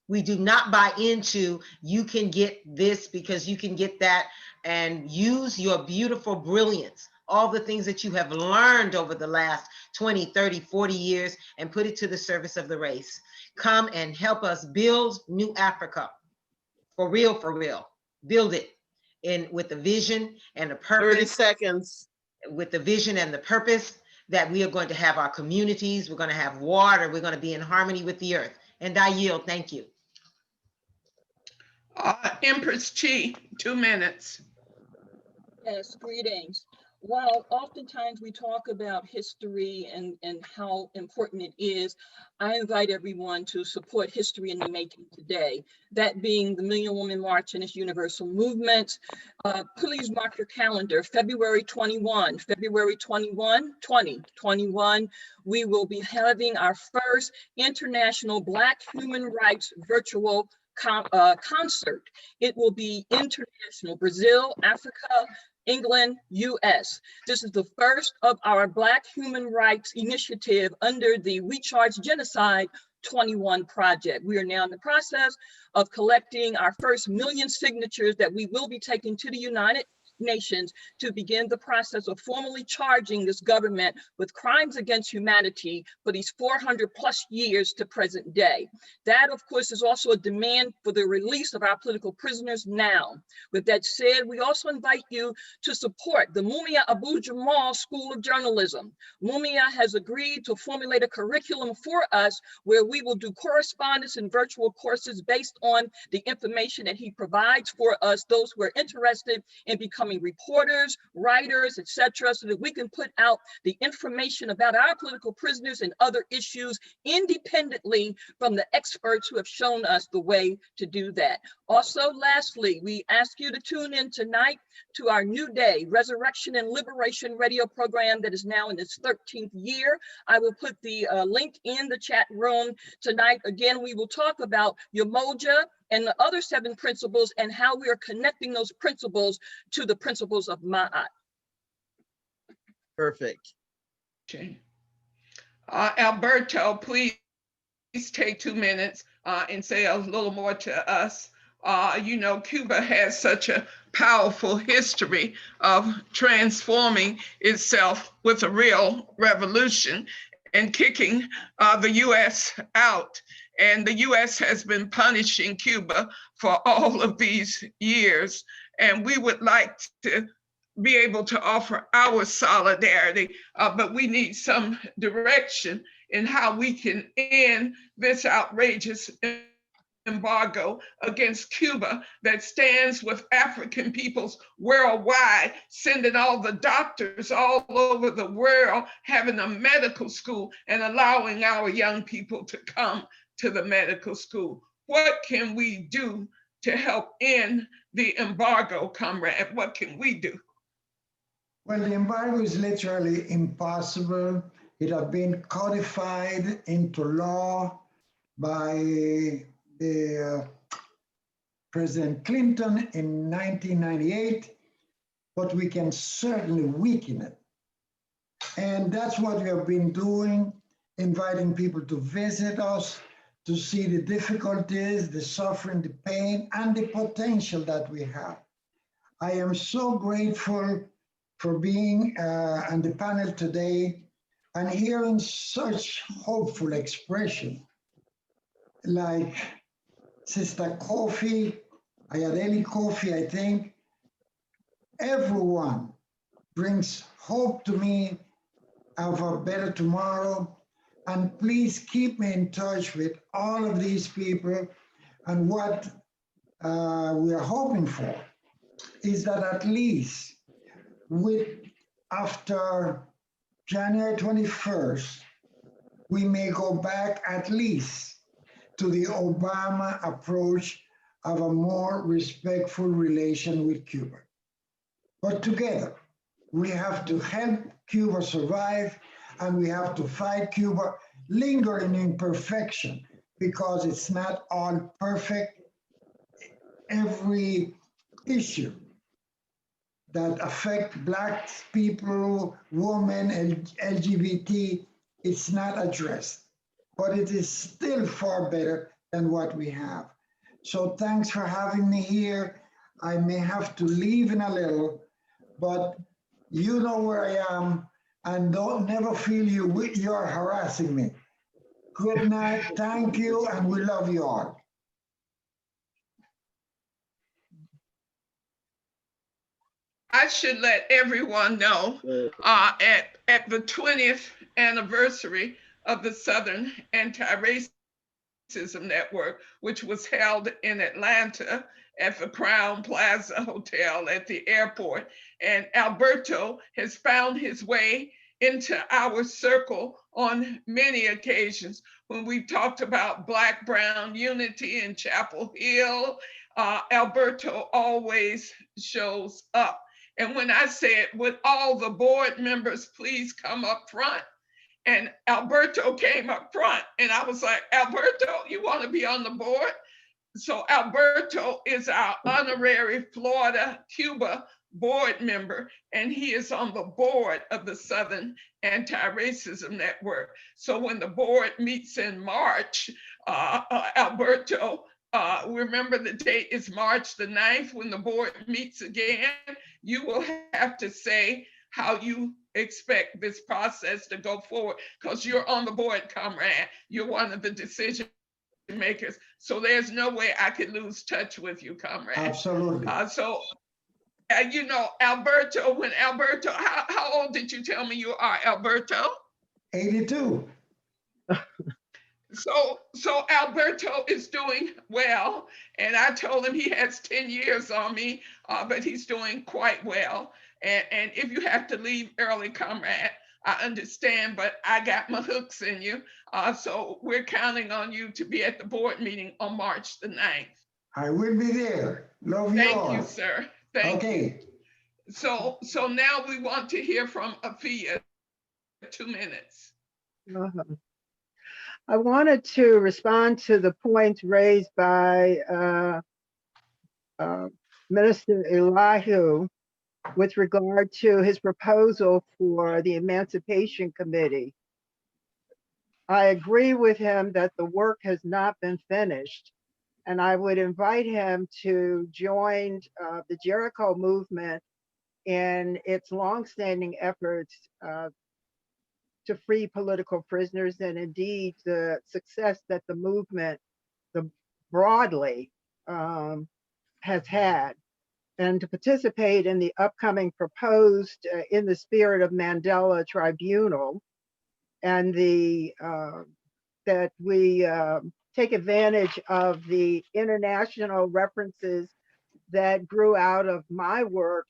We do not buy into, you can get this because you can get that, and use your beautiful brilliance, all the things that you have learned over the last 20, 30, 40 years, and put it to the service of the race. Come and help us build new Africa. For real, for real. Build it. With the vision and the purpose. 30 seconds. With the vision and the purpose that we are going to have our communities, we're going to have water, we're going to be in harmony with the earth. And I yield. Thank you. Empress Chi, 2 minutes. Yes, greetings. While oftentimes we talk about history and how important it is, I invite everyone to support history in the making today, that being the Million Woman March and its universal movement. Please mark your calendar, February 21, 2021, we will be having our first International Black Human Rights Virtual concert. It will be international, Brazil, Africa, England, US. This is the first of our Black Human Rights Initiative under the We Charge Genocide 21 project. We are now in the process of collecting our first 1 million signatures that we will be taking to the United Nations to begin the process of formally charging this government with crimes against humanity for these 400 plus years to present day. That, of course, is also a demand for the release of our political prisoners now. With that said, we also invite you to support the Mumia Abu Jamal School of Journalism. Mumia has agreed to formulate a curriculum for us where we will do correspondence and virtual courses based on the information that he provides for us, those who are interested in becoming reporters, writers, etc., so that we can put out the information about our political prisoners and other issues independently from the experts who have shown us the way to do that. Also, lastly, we ask you to tune in tonight to our New Day Resurrection and Liberation radio program that is now in its 13th year. I will put the link in the chat room tonight. Again, we will talk about Umoja and the other 7 principles and how we are connecting those principles to the principles of Ma'at. Perfect. Okay. Alberto, please take 2 minutes and say a little more to us. You know, Cuba has such a powerful history of transforming itself with a real revolution and kicking the US out. And the US has been punishing Cuba for all of these years. And we would like to be able to offer our solidarity, but we need some direction in how we can end this outrageous embargo against Cuba that stands with African peoples worldwide, sending all the doctors all over the world, having a medical school and allowing our young people to come to the medical school. What can we do to help end the embargo, comrade? What can we do? Well, the embargo is literally impossible. It has been codified into law by the President Clinton in 1998, but we can certainly weaken it. And that's what we have been doing, inviting people to visit us, to see the difficulties, the suffering, the pain, and the potential that we have. I am so grateful for being on the panel today and hearing such hopeful expression, like Sister Kofi, Ayadeli Kofi, I think. Everyone brings hope to me of a better tomorrow. And please keep me in touch with all of these people. And what we are hoping for is that at least after January 21st, we may go back at least to the Obama approach of a more respectful relation with Cuba. But together, we have to help Cuba survive, and we have to fight Cuba lingering imperfection, because it's not all perfect. Every issue that affect Black people, women, and LGBT, it's not addressed, but it is still far better than what we have. So thanks for having me here. I may have to leave in a little, but you know where I am, and don't never feel you're harassing me. Good night, thank you, and we love you all. I should let everyone know at the 20th anniversary of the Southern Anti-Racism Network, which was held in Atlanta at the Crown Plaza Hotel at the airport. And Alberto has found his way into our circle on many occasions when we talked about Black-Brown unity in Chapel Hill. Alberto always shows up. And when I said, would all the board members please come up front? And Alberto came up front, and I was like, Alberto, you want to be on the board? So Alberto is our honorary Florida Cuba board member, and he is on the board of the Southern Anti-Racism Network. So when the board meets in March, Alberto, remember the date is March the 9th when the board meets again. You will have to say how you expect this process to go forward, because you're on the board, comrade. You're one of the decision makers. So there's no way I could lose touch with you, comrade. Absolutely. You know, Alberto, how old did you tell me you are, Alberto? 82. So Alberto is doing well, and I told him he has 10 years on me, but he's doing quite well. And if you have to leave early, comrade, I understand, but I got my hooks in you. So we're counting on you to be at the board meeting on March the 9th. I will be there. Love you all. Thank you, sir. Thank you. So now we want to hear from Afia. 2 minutes. I wanted to respond to the points raised by Minister Elihu with regard to his proposal for the Emancipation Committee. I agree with him that the work has not been finished, and I would invite him to join the Jericho movement in its longstanding efforts to free political prisoners, and indeed the success that the movement broadly has had. and to participate in the upcoming proposed In the Spirit of Mandela Tribunal, and that we take advantage of the international references that grew out of my work,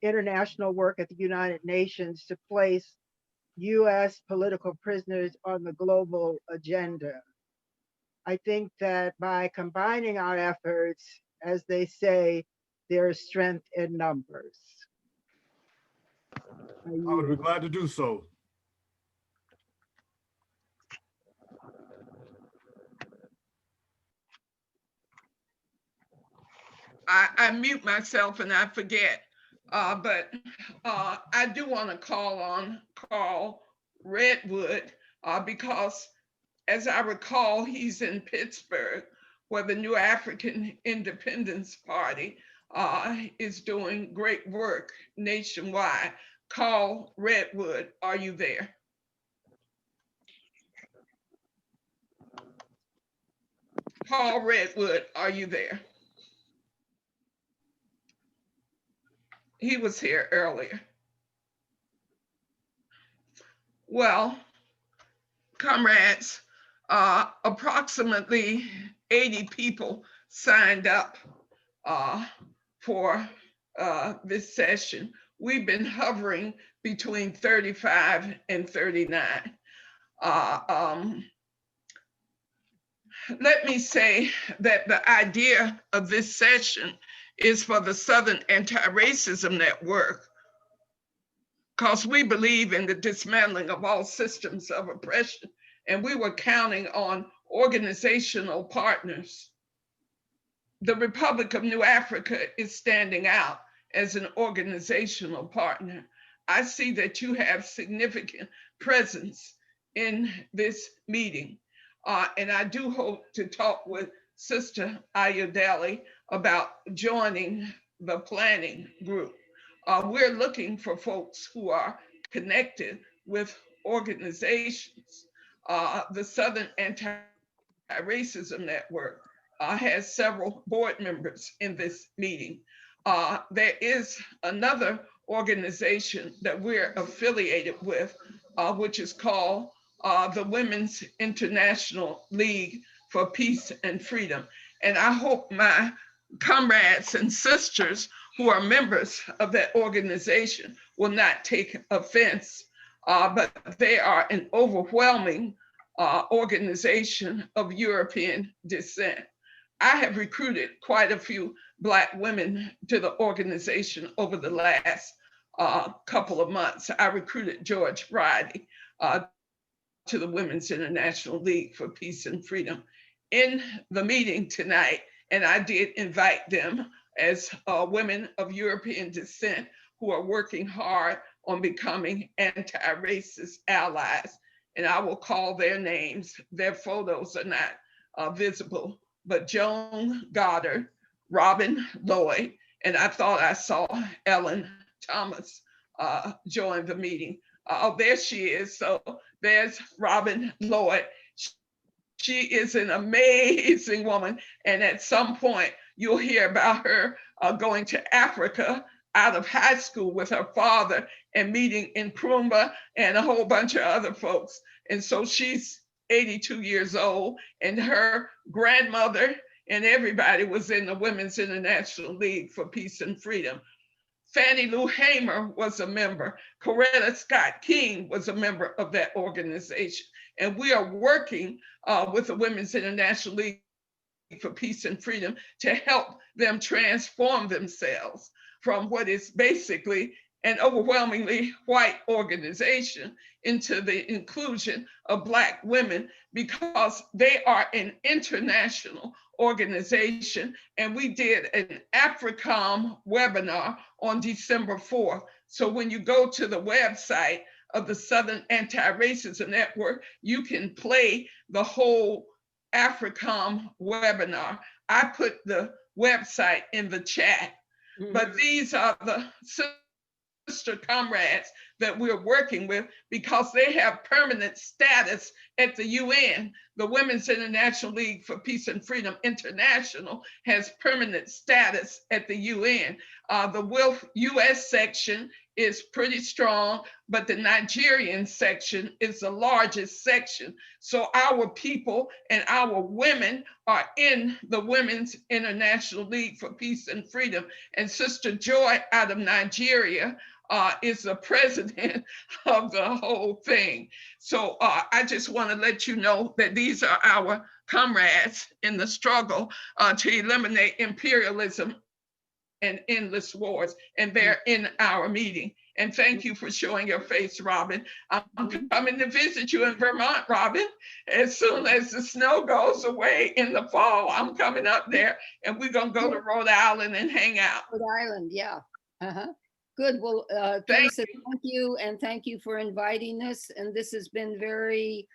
international work at the United Nations, to place US political prisoners on the global agenda. I think that by combining our efforts, as they say, there is strength in numbers. I would be glad to do so. I mute myself and I forget, but I do want to call on Carl Redwood because, as I recall, he's in Pittsburgh, where the New African Independence Party is doing great work nationwide. Carl Redwood, are you there? Carl Redwood, are you there? He was here earlier. Well, comrades, approximately 80 people signed up for this session. We've been hovering between 35 and 39. Let me say that the idea of this session is for the Southern Anti-Racism Network, because we believe in the dismantling of all systems of oppression, and we were counting on organizational partners. The Republic of New Africa is standing out as an organizational partner. I see that you have significant presence in this meeting, and I do hope to talk with Sister Ayodele about joining the planning group. We're looking for folks who are connected with organizations. The Southern Anti-Racism Network has several board members in this meeting. There is another organization that we're affiliated with, which is called the Women's International League for Peace and Freedom. And I hope my comrades and sisters who are members of that organization will not take offense, but they are an overwhelming organization of European descent. I have recruited quite a few Black women to the organization over the last couple of months. I recruited George Friday to the Women's International League for Peace and Freedom in the meeting tonight, and I did invite them as women of European descent who are working hard on becoming anti-racist allies. And I will call their names. Their photos are not visible, but Joan Goddard, Robin Lloyd, and I thought I saw Ellen Thomas join the meeting. Oh, there she is. So there's Robin Lloyd. She is an amazing woman. And at some point, you'll hear about her going to Africa out of high school with her father and meeting in Nkrumah and a whole bunch of other folks. And so she's 82 years old, and her grandmother and everybody was in the Women's International League for Peace and Freedom. Fannie Lou Hamer was a member. Coretta Scott King was a member of that organization. And we are working with the Women's International League for Peace and Freedom to help them transform themselves from what is basically an overwhelmingly white organization into the inclusion of Black women, because they are an international organization. And we did an AFRICOM webinar on December 4th. So when you go to the website of the Southern Anti-Racism Network, you can play the whole AFRICOM webinar. I put the website in the chat, but these are the sister comrades that we're working with because they have permanent status at the UN. The Women's International League for Peace and Freedom International has permanent status at the UN. The WILF US section is pretty strong, but the Nigerian section is the largest section. So our people and our women are in the Women's International League for Peace and Freedom. And Sister Joy out of Nigeria is the president of the whole thing. So I just want to let you know that these are our comrades in the struggle to eliminate imperialism and endless wars, and they're in our meeting. And thank you for showing your face, Robin. I'm coming to visit you in Vermont, Robin. As soon as the snow goes away in the fall, I'm coming up there, and we're gonna go to Rhode Island and hang out. Rhode Island, yeah. Good. Well, Teresa, thank you, and thank you for inviting us. And this has been very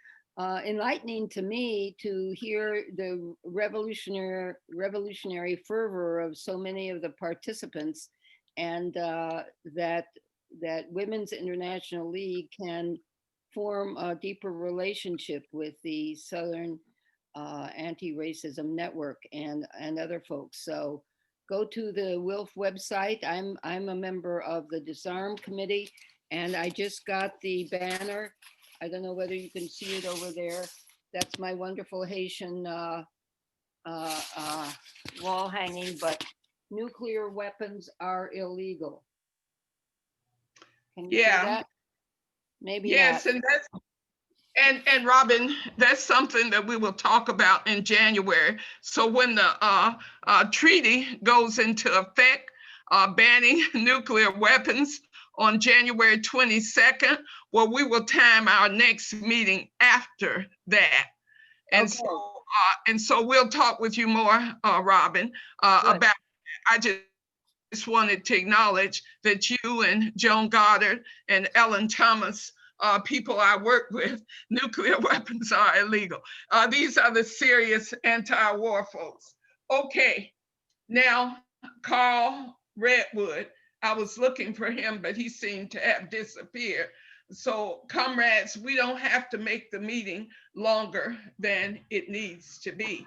enlightening to me to hear the revolutionary fervor of so many of the participants, and that Women's International League can form a deeper relationship with the Southern Anti-Racism Network and other folks. So go to the WILF website. I'm a member of the Disarm Committee, and I just got the banner. I don't know whether you can see it over there. That's my wonderful Haitian wall hanging, but nuclear weapons are illegal. Can you see that? Maybe yes, not. and that's and Robin, that's something that we will talk about in January. So when the treaty goes into effect, banning nuclear weapons on January 22nd, well, we will time our next meeting after that. And so we'll talk with you more, Robin, about, I just wanted to acknowledge that you and Joan Goddard and Ellen Thomas, people I work with, nuclear weapons are illegal. These are the serious anti-war folks. Okay, now Carl Redwood, I was looking for him, but he seemed to have disappeared. So comrades, we don't have to make the meeting longer than it needs to be.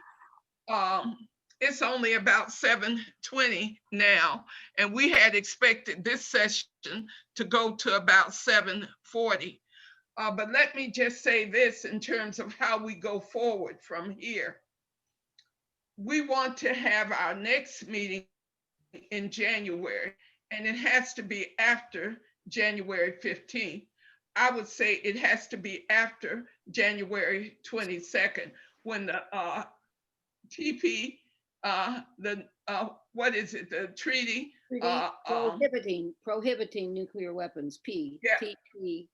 It's only about 7:20 now, and we had expected this session to go to about 7:40. But let me just say this in terms of how we go forward from here. We want to have our next meeting in January, and it has to be after January 15th. I would say it has to be after January 22nd, when the TP, what is it, the treaty? Prohibiting nuclear weapons, TP.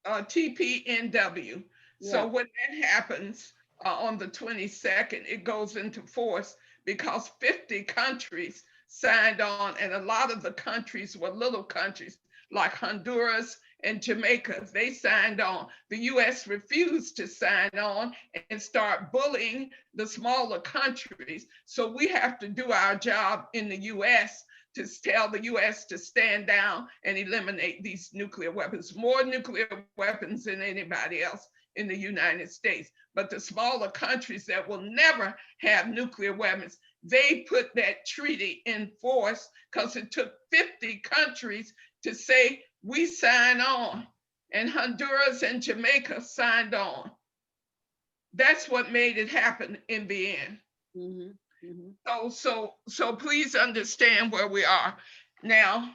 TPNW. Yeah. So when that happens on the 22nd, it goes into force because 50 countries signed on, and a lot of the countries were little countries like Honduras and Jamaica. They signed on. The US refused to sign on and start bullying the smaller countries. So we have to do our job in the US to tell the US to stand down and eliminate these nuclear weapons, more nuclear weapons than anybody else in the United States. But the smaller countries that will never have nuclear weapons, they put that treaty in force because it took 50 countries to say, we sign on, and Honduras and Jamaica signed on. That's what made it happen in the end. So please understand where we are. Now,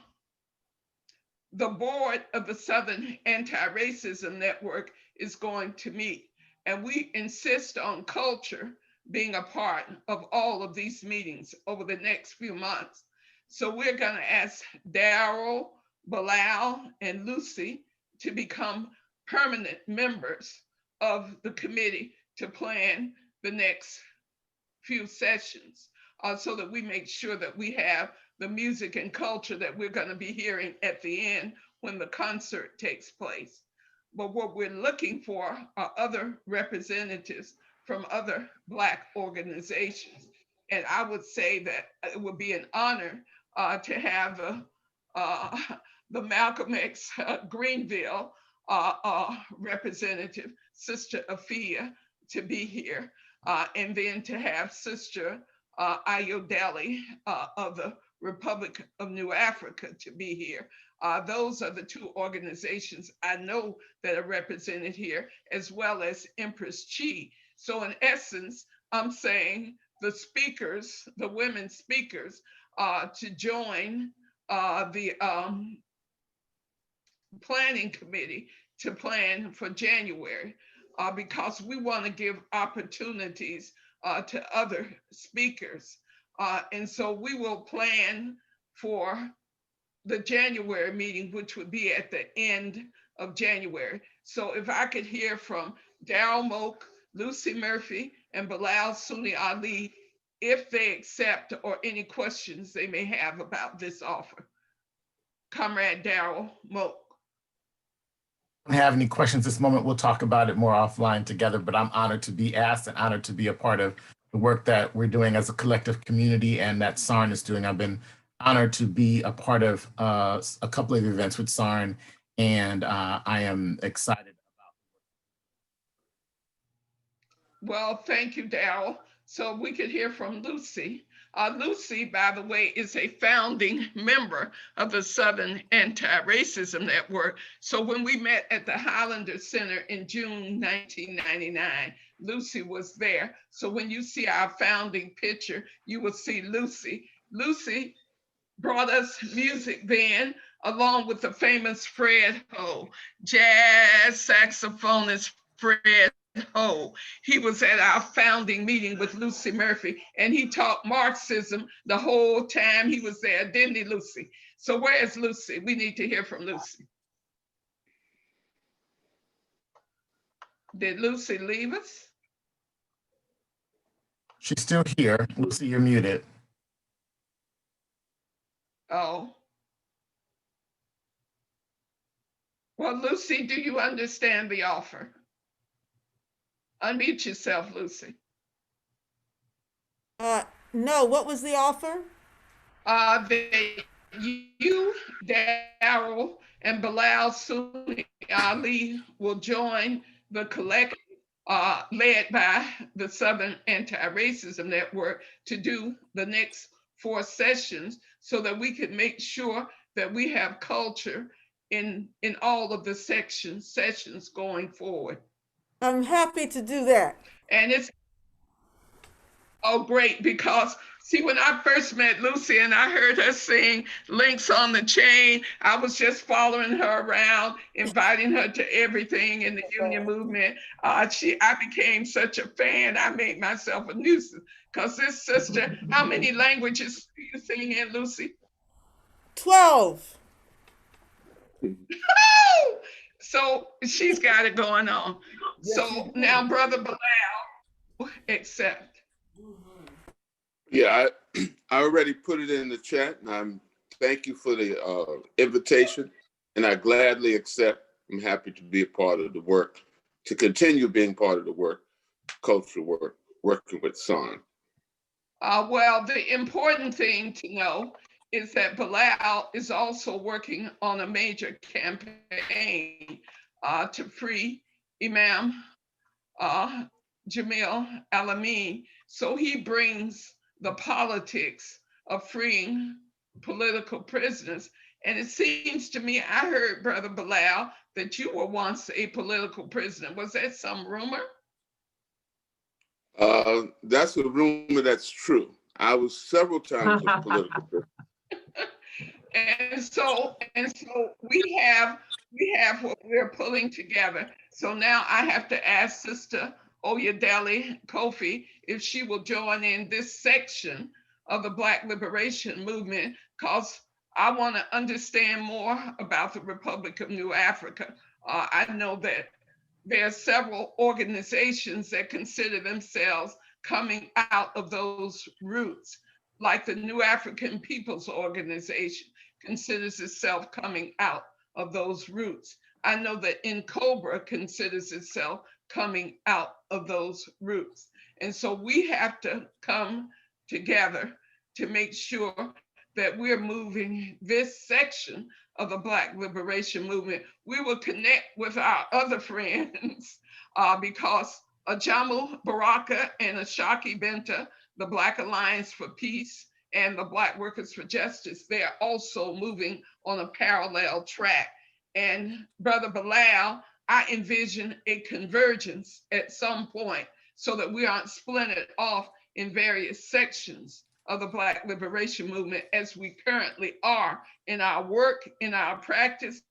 the board of the Southern Anti-Racism Network is going to meet, and we insist on culture being a part of all of these meetings over the next few months. So we're gonna ask Daryl, Bilal, and Lucy to become permanent members of the committee to plan the next few sessions, so that we make sure that we have the music and culture that we're going to be hearing at the end when the concert takes place. But what we're looking for are other representatives from other Black organizations. And I would say that it would be an honor to have the Malcolm X Greenville representative, Sister Afia, to be here, and then to have Sister Ayodele of the Republic of New Africa to be here. Those are the two organizations I know that are represented here, as well as Empress Chi. So in essence, I'm saying the speakers, the women speakers, to join the planning committee to plan for January, because we want to give opportunities to other speakers. And so we will plan for the January meeting, which would be at the end of January. So if I could hear from Darryl Moak, Lucy Murphy, and Bilal Sunni Ali, if they accept, or any questions they may have about this offer. Comrade Darryl Moak. Don't have any questions this moment. We'll talk about it more offline together, but I'm honored to be asked and honored to be a part of the work that we're doing as a collective community and that SARN is doing. I've been honored to be a part of a couple of events with SARN, and I am excited. Well, thank you, Darryl. So we could hear from Lucy. Lucy, by the way, is a founding member of the Southern Anti-Racism Network. So when we met at the Highlander Center in June 1999, Lucy was there. So when you see our founding picture, you will see Lucy. Lucy brought us music then, along with the famous Fred Ho, jazz saxophonist Fred Ho. He was at our founding meeting with Lucy Murphy, and he taught Marxism the whole time he was there, didn't he, Lucy? So where is Lucy? We need to hear from Lucy. Did Lucy leave us? She's still here. Lucy, you're muted. Oh. Well, Lucy, do you understand the offer? Unmute yourself, Lucy. No, what was the offer? That you, Darryl, and Bilal Sunni Ali will join the collective led by the Southern Anti-Racism Network to do the next 4 sessions, so that we can make sure that we have culture in all of the sessions going forward. I'm happy to do that. And it's, oh, great, because see, when I first met Lucy and I heard her sing Links on the Chain, I was just following her around, inviting her to everything in the union movement. I became such a fan, I made myself a nuisance, because this sister, how many languages do you sing in, Lucy? 12. So she's got it going on. Yes, so now, Brother Bilal, accept. Yeah, I already put it in the chat, and thank you for the invitation, and I gladly accept. I'm happy to be a part of the work, to continue being part of the work, cultural work, working with SARN. Well, the important thing to know is that Bilal is also working on a major campaign to free Imam Jamil Al-Amin. So he brings the politics of freeing political prisoners. And it seems to me, I heard, Brother Bilal, that you were once a political prisoner. Was that some rumor? That's a rumor that's true. I was several times a political prisoner. And so we have what we're pulling together. So now I have to ask Sister Oyedele Kofi if she will join in this section of the Black Liberation Movement, because I want to understand more about the Republic of New Africa. I know that there are several organizations that consider themselves coming out of those roots, like the New African People's Organization considers itself coming out of those roots. I know that NCOBRA considers itself coming out of those roots. And so we have to come together to make sure that we're moving this section of the Black Liberation Movement, we will connect with our other friends because Ajamu Baraka and Ashaki Benta, the Black Alliance for Peace and the Black Workers for Justice, they are also moving on a parallel track. And Brother Bilal, I envision a convergence at some point so that we aren't splintered off in various sections of the Black Liberation Movement as we currently are in our work, in our practice,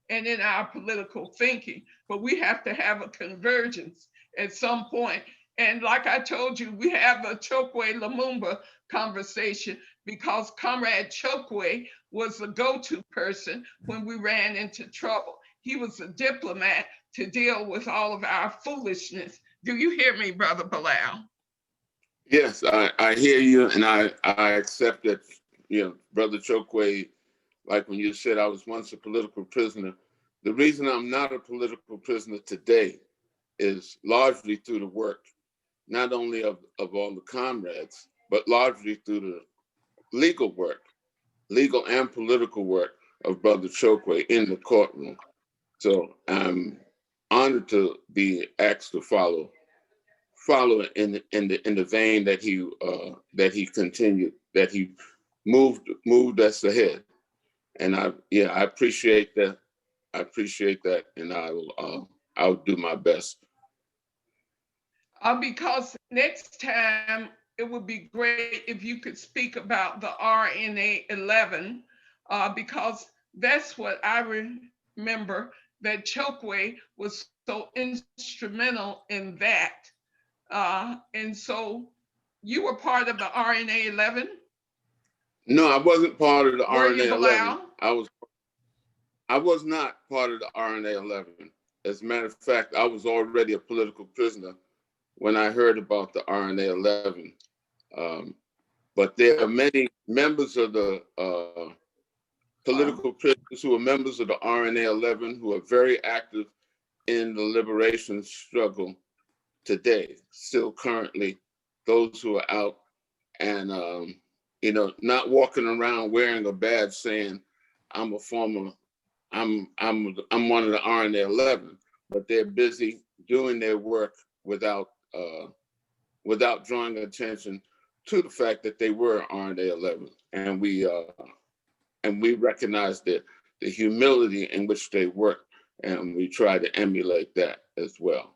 and in our political thinking. But we have to have a convergence at some point. And like I told you, we have a Chokwe Lumumba conversation because Comrade Chokwe was the go-to person when we ran into trouble. He was a diplomat to deal with all of our foolishness. Do you hear me, Brother Bilal? Yes, I hear you, and I accept that, Brother Chokwe, like when you said I was once a political prisoner, the reason I'm not a political prisoner today is largely through the work, not only of all the comrades, but largely through the legal work, legal and political work of Brother Chokwe in the courtroom. So I'm honored to be asked to follow in the vein that he continued, that he moved us ahead. And I appreciate that. I appreciate that, and I'll do my best. Because next time it would be great if you could speak about the RNA 11, because that's what I remember, that Chokwe was so instrumental in that. And so you were part of the RNA 11? No, I wasn't part of the Were you, RNA 11. Bilal? I was not part of the RNA 11. As a matter of fact, I was already a political prisoner when I heard about the RNA 11. But there are many members of the political prisoners who are members of the RNA 11 who are very active in the liberation struggle today, still currently, those who are out and, not walking around wearing a badge saying, I'm a former, I'm one of the RNA 11, but they're busy doing their work without drawing attention to the fact that they were RNA 11. And we recognize the humility in which they work, and we try to emulate that as well.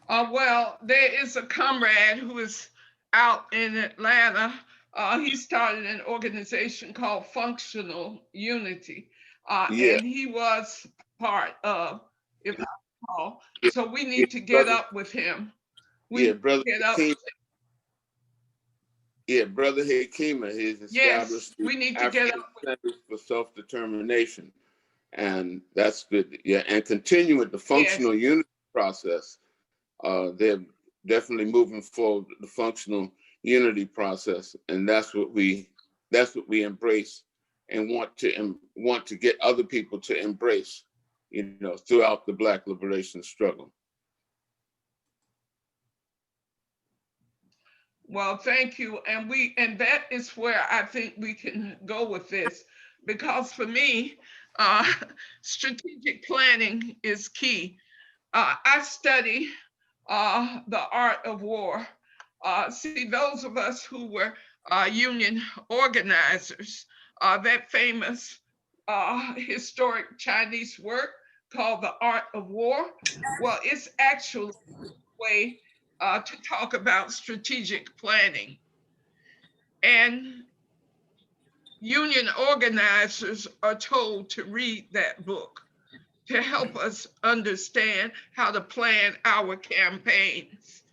Well, there is a comrade who is out in Atlanta. He started an organization called Functional Unity, and he was part of, if I recall. So we need to get up with him. Brother Hakima, he's established we need to African get up Centers for Self-Determination, and that's good. And continue with the functional unity process. They're definitely moving forward with the functional unity process, and that's what we embrace and want to get other people to embrace, throughout the Black liberation struggle. Well, thank you. And that is where I think we can go with this, because for me, strategic planning is key. I study the art of war. See, those of us who were union organizers, that famous historic Chinese work called The Art of War, well, it's actually a way to talk about strategic planning. And union organizers are told to read that book to help us understand how to plan our campaigns.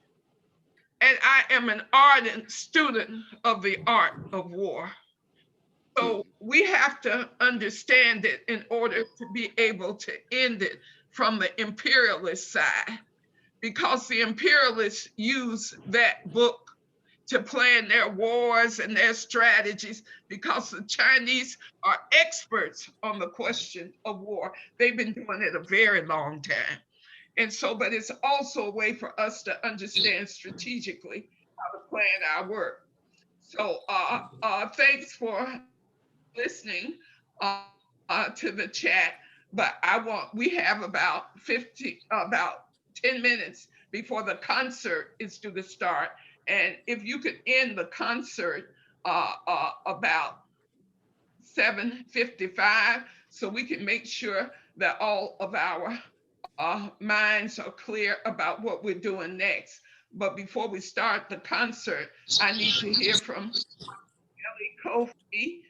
And I am an ardent student of the art of war. So we have to understand it in order to be able to end it from the imperialist side, because the imperialists use that book to plan their wars and their strategies, because the Chinese are experts on the question of war. They've been doing it a very long time. And so, but it's also a way for us to understand strategically how to plan our work. So thanks for listening to the chat. But we have about 10 minutes before the concert is due to start. And if you could end the concert about 7:55, so we can make sure that all of our minds are clear about what we're doing next. But before we start the concert, I need to hear from Ellie Kofi,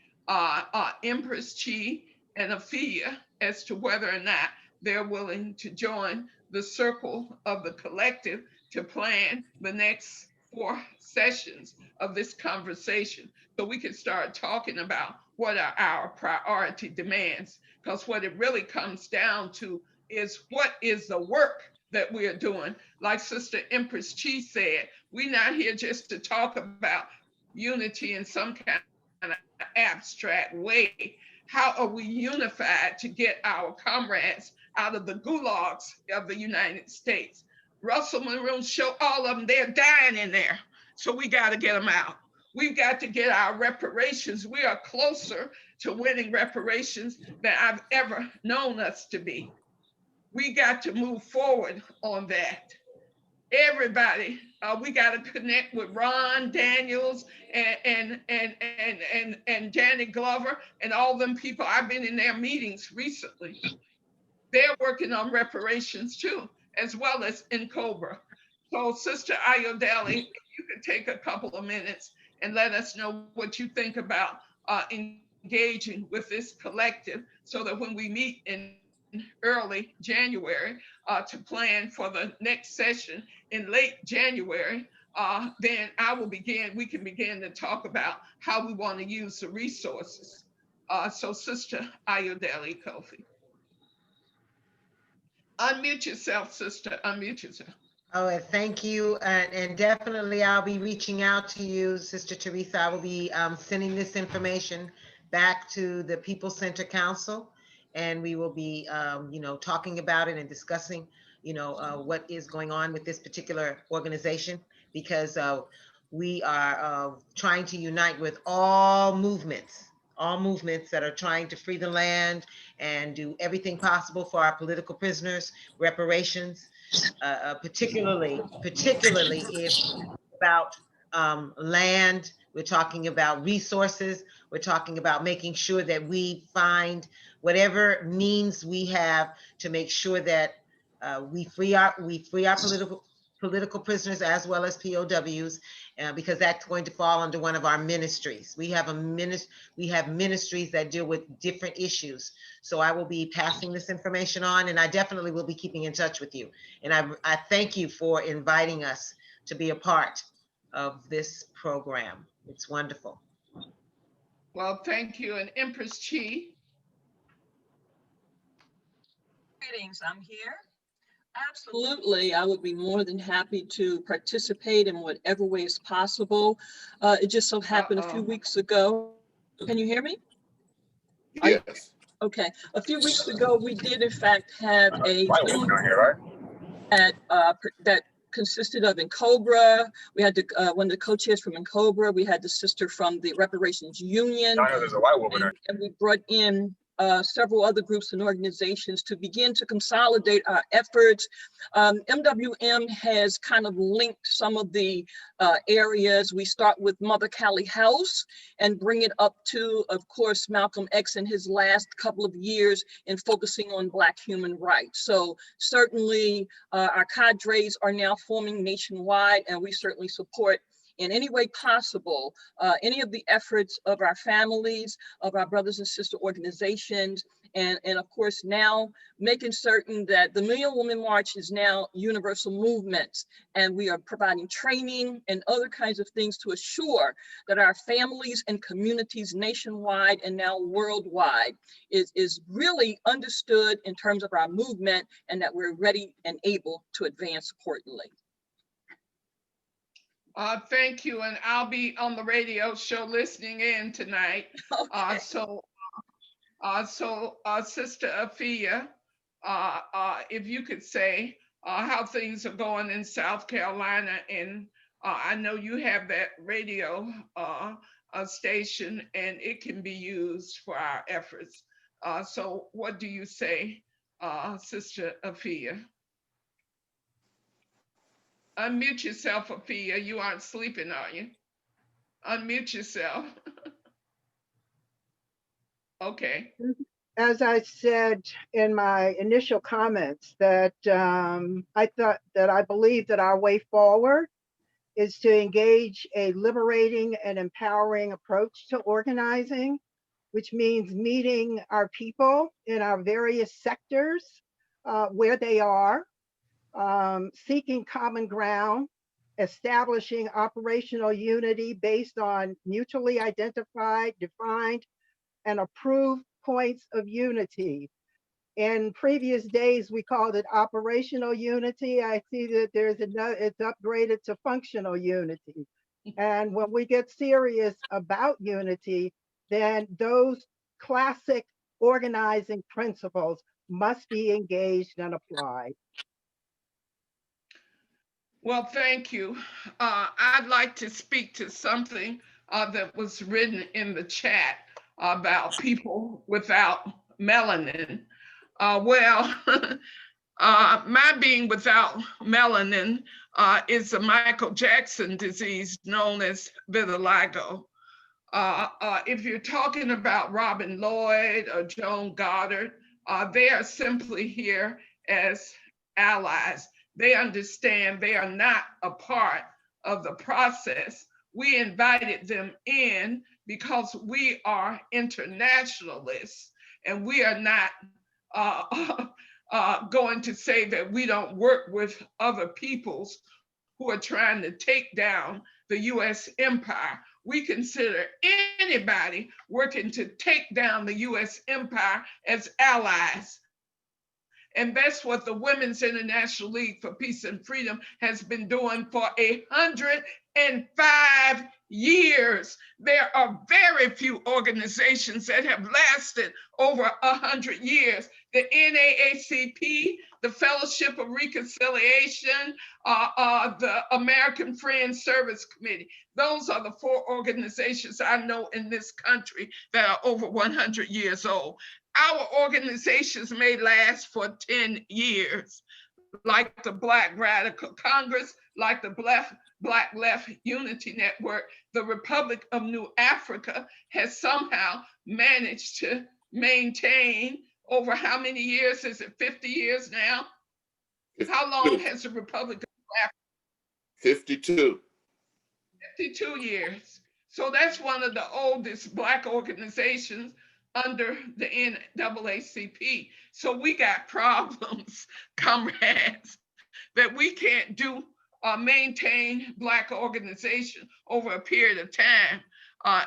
Empress Chi, and Afia as to whether or not they're willing to join the circle of the collective to plan the next 4 sessions of this conversation, so we can start talking about what are our priority demands. Because what it really comes down to is what is the work that we're doing. Like Sister Empress Chi said, we're not here just to talk about unity in some kind of abstract way. How are we unified to get our comrades out of the gulags of the United States? Russell Maroon show all of them, they're dying in there. So we got to get them out. We've got to get our reparations. We are closer to winning reparations than I've ever known us to be. We got to move forward on that. Everybody, we got to connect with Ron Daniels and Janet Glover and all them people. I've been in their meetings recently. They're working on reparations too, as well as in Cobra. So Sister Ayodele, if you could take a couple of minutes and let us know what you think about engaging with this collective, so that when we meet in early January to plan for the next session in late January, then we can begin to talk about how we want to use the resources. So Sister Ayodele Kofi. Unmute yourself, sister, unmute yourself. Oh, thank you. And definitely I'll be reaching out to you, Sister Teresa. I will be sending this information back to the People Center Council, and we will be, talking about it and discussing, what is going on with this particular organization, because we are trying to unite with all movements that are trying to free the land and do everything possible for our political prisoners, reparations, particularly if about land, we're talking about resources, we're talking about making sure that we find whatever means we have to make sure that we free our political prisoners as well as POWs, because that's going to fall under one of our ministries. We have ministries that deal with different issues. So I will be passing this information on, and I definitely will be keeping in touch with you. And I thank you for inviting us to be a part of this program. It's wonderful. Well, thank you. And Empress Chi. Greetings, I'm here. Absolutely, I would be more than happy to participate in whatever way is possible. It just so happened a few weeks ago. Can you hear me? Yes. Okay, a few weeks ago, we did in fact have a Zoom that consisted of Cobra. We had one of the co-chairs from Cobra. We had the sister from the Reparations Union. I know there's a white woman. And we brought in several other groups and organizations to begin to consolidate our efforts. MWM has kind of linked some of the areas. We start with Mother Callie House and bring it up to, of course, Malcolm X in his last couple of years in focusing on Black human rights. So certainly our cadres are now forming nationwide, and we certainly support in any way possible any of the efforts of our families, of our brothers and sister organizations, and of course now making certain that the Million Woman March is now universal movement, and we are providing training and other kinds of things to assure that our families and communities nationwide and now worldwide is really understood in terms of our movement, and that we're ready and able to advance accordingly. Thank you, and I'll be on the radio show listening in tonight. Okay. So Sister Afia, if you could say how things are going in South Carolina and I know you have that radio station, and it can be used for our efforts. So what do you say, Sister Afia? Unmute yourself, Afia. You aren't sleeping, are you? Unmute yourself. Okay. As I said in my initial comments, that I believe that our way forward is to engage a liberating and empowering approach to organizing, which means meeting our people in our various sectors where they are, seeking common ground, establishing operational unity based on mutually identified, defined, and approved points of unity. In previous days, we called it operational unity. I see that it's upgraded to functional unity. And when we get serious about unity, then those classic organizing principles must be engaged and applied. Well, thank you. I'd like to speak to something that was written in the chat about people without melanin. My being without melanin is a Michael Jackson disease known as vitiligo. If you're talking about Robin Lloyd or Joan Goddard, they are simply here as allies. They understand they are not a part of the process. We invited them in because we are internationalists, and we are not going to say that we don't work with other peoples who are trying to take down the US empire. We consider anybody working to take down the US empire as allies. And that's what the Women's International League for Peace and Freedom has been doing for 105 years. There are very few organizations that have lasted over 100 years. The NAACP, the Fellowship of Reconciliation, the American Friends Service Committee. Those are the 4 organizations I know in this country that are over 100 years old. Our organizations may last for 10 years, like the Black Radical Congress, like the Black Left Unity Network. The Republic of New Africa has somehow managed to maintain over how many years? Is it 50 years now? How long has the Republic of New Africa? 52. 52 years. So that's one of the oldest Black organizations under the NAACP. So we got problems, comrades, that we can't do maintain Black organization over a period of time.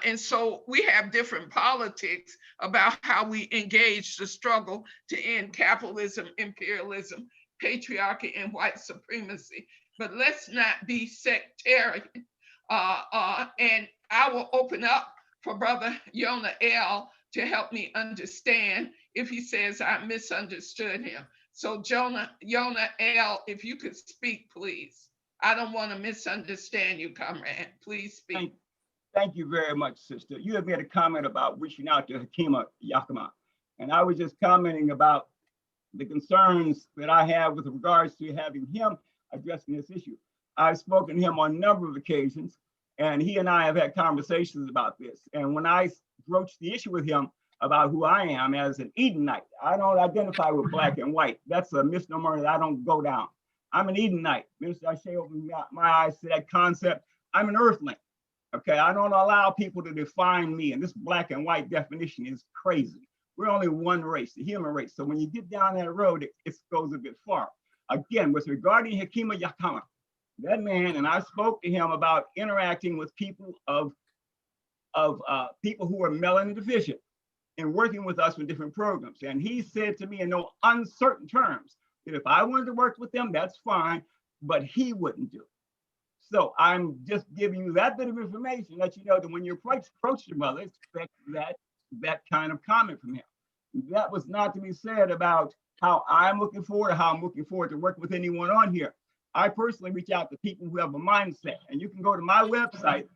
And so we have different politics about how we engage the struggle to end capitalism, imperialism, patriarchy, and white supremacy. But let's not be sectarian. And I will open up for Brother Yona L to help me understand if he says I misunderstood him. So Yona L, if you could speak, please. I don't want to misunderstand you, comrade. Please speak. Thank you very much, sister. You have made a comment about reaching out to Hakima Yakima. And I was just commenting about the concerns that I have with regards to having him addressing this issue. I've spoken to him on a number of occasions, and he and I have had conversations about this. And when I broached the issue with him about who I am as an Edenite, I don't identify with black and white. That's a misnomer that I don't go down. I'm an Edenite. Minister Ashe opened my eyes to that concept. I'm an earthling. Okay, I don't allow people to define me, and this black and white definition is crazy. We're only one race, the human race. So when you get down that road, it goes a bit far. Again, with regarding Hakima Yakama, that man, and I spoke to him about interacting with people people who are melanin deficient and working with us with different programs. And he said to me in no uncertain terms that if I wanted to work with them, that's fine, but he wouldn't do it. So I'm just giving you that bit of information, let you know that when you approach your mother, expect that kind of comment from him. That was not to be said about how I'm looking forward or how I'm looking forward to work with anyone on here. I personally reach out to people who have a mindset, and you can go to my website,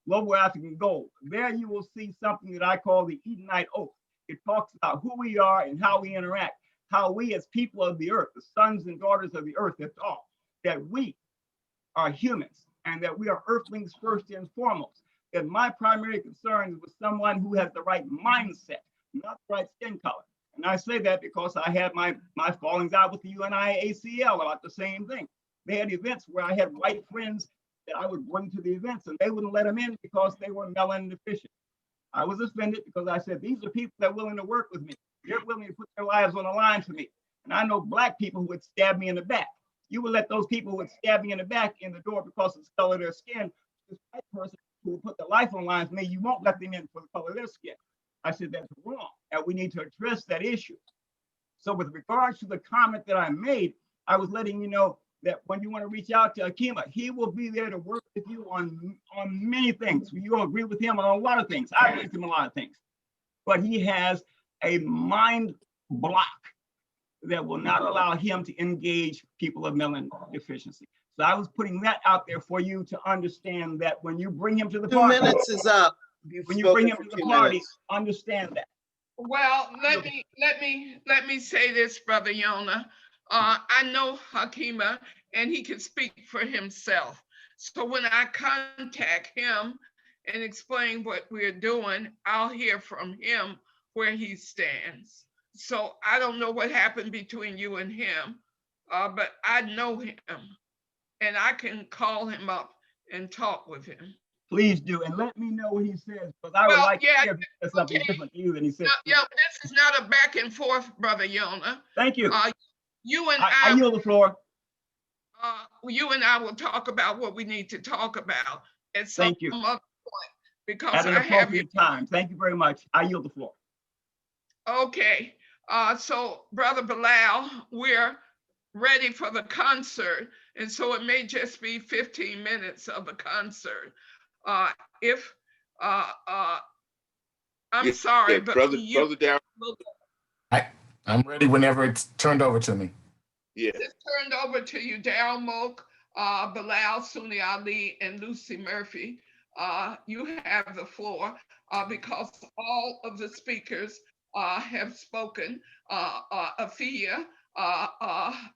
Global African Gold. There you will see something that I call the Edenite Oath. It talks about who we are and how we interact, how we as people of the earth, the sons and daughters of the earth, have taught that we are humans and that we are earthlings first and foremost. That my primary concern is with someone who has the right mindset, not the right skin color. And I say that because I had my fallings out with the UNIACL about the same thing. They had events where I had white friends that I would bring to the events, and they wouldn't let them in because they were melanin deficient. I was offended because I said, these are people that are willing to work with me. They're willing to put their lives on the line for me. And I know Black people who would stab me in the back. You would let those people who would stab me in the back in the door because of the color of their skin. This white person who will put their life on the line for me, you won't let them in for the color of their skin. I said, that's wrong, and we need to address that issue. So with regards to the comment that I made, I was letting you know that when you want to reach out to Akima, he will be there to work with you on many things. You will agree with him on a lot of things. I agree with him on a lot of things. But he has a mind block that will not allow him to engage people of melanin deficiency. So I was putting that out there for you to understand that when you bring him to the party. 2 minutes is up. When you bring him to the party, understand that. Well, let me say this, Brother Yona. I know Hakima, and he can speak for himself. So when I contact him and explain what we're doing, I'll hear from him where he stands. So I don't know what happened between you and him, but I know him, and I can call him up and talk with him. Please do, and let me know what he says, because I would like to hear if he says something different to you than he said. Yeah, this is not a back and forth, Brother Yona. Thank you. You and I yield the floor. You and I will talk about what we need to talk about at some other point, because at an I have appropriate time. Thank you very much. I yield the floor. Okay, so Brother Bilal, we're ready for the concert, and so it may just be 15 minutes of the concert. I'm sorry, but Brother Darryl. I'm ready whenever it's turned over to me. Yeah. It's turned over to you, Darryl Mook, Bilal Sunni Ali, and Lucy Murphy. You have the floor because all of the speakers have spoken. Afia,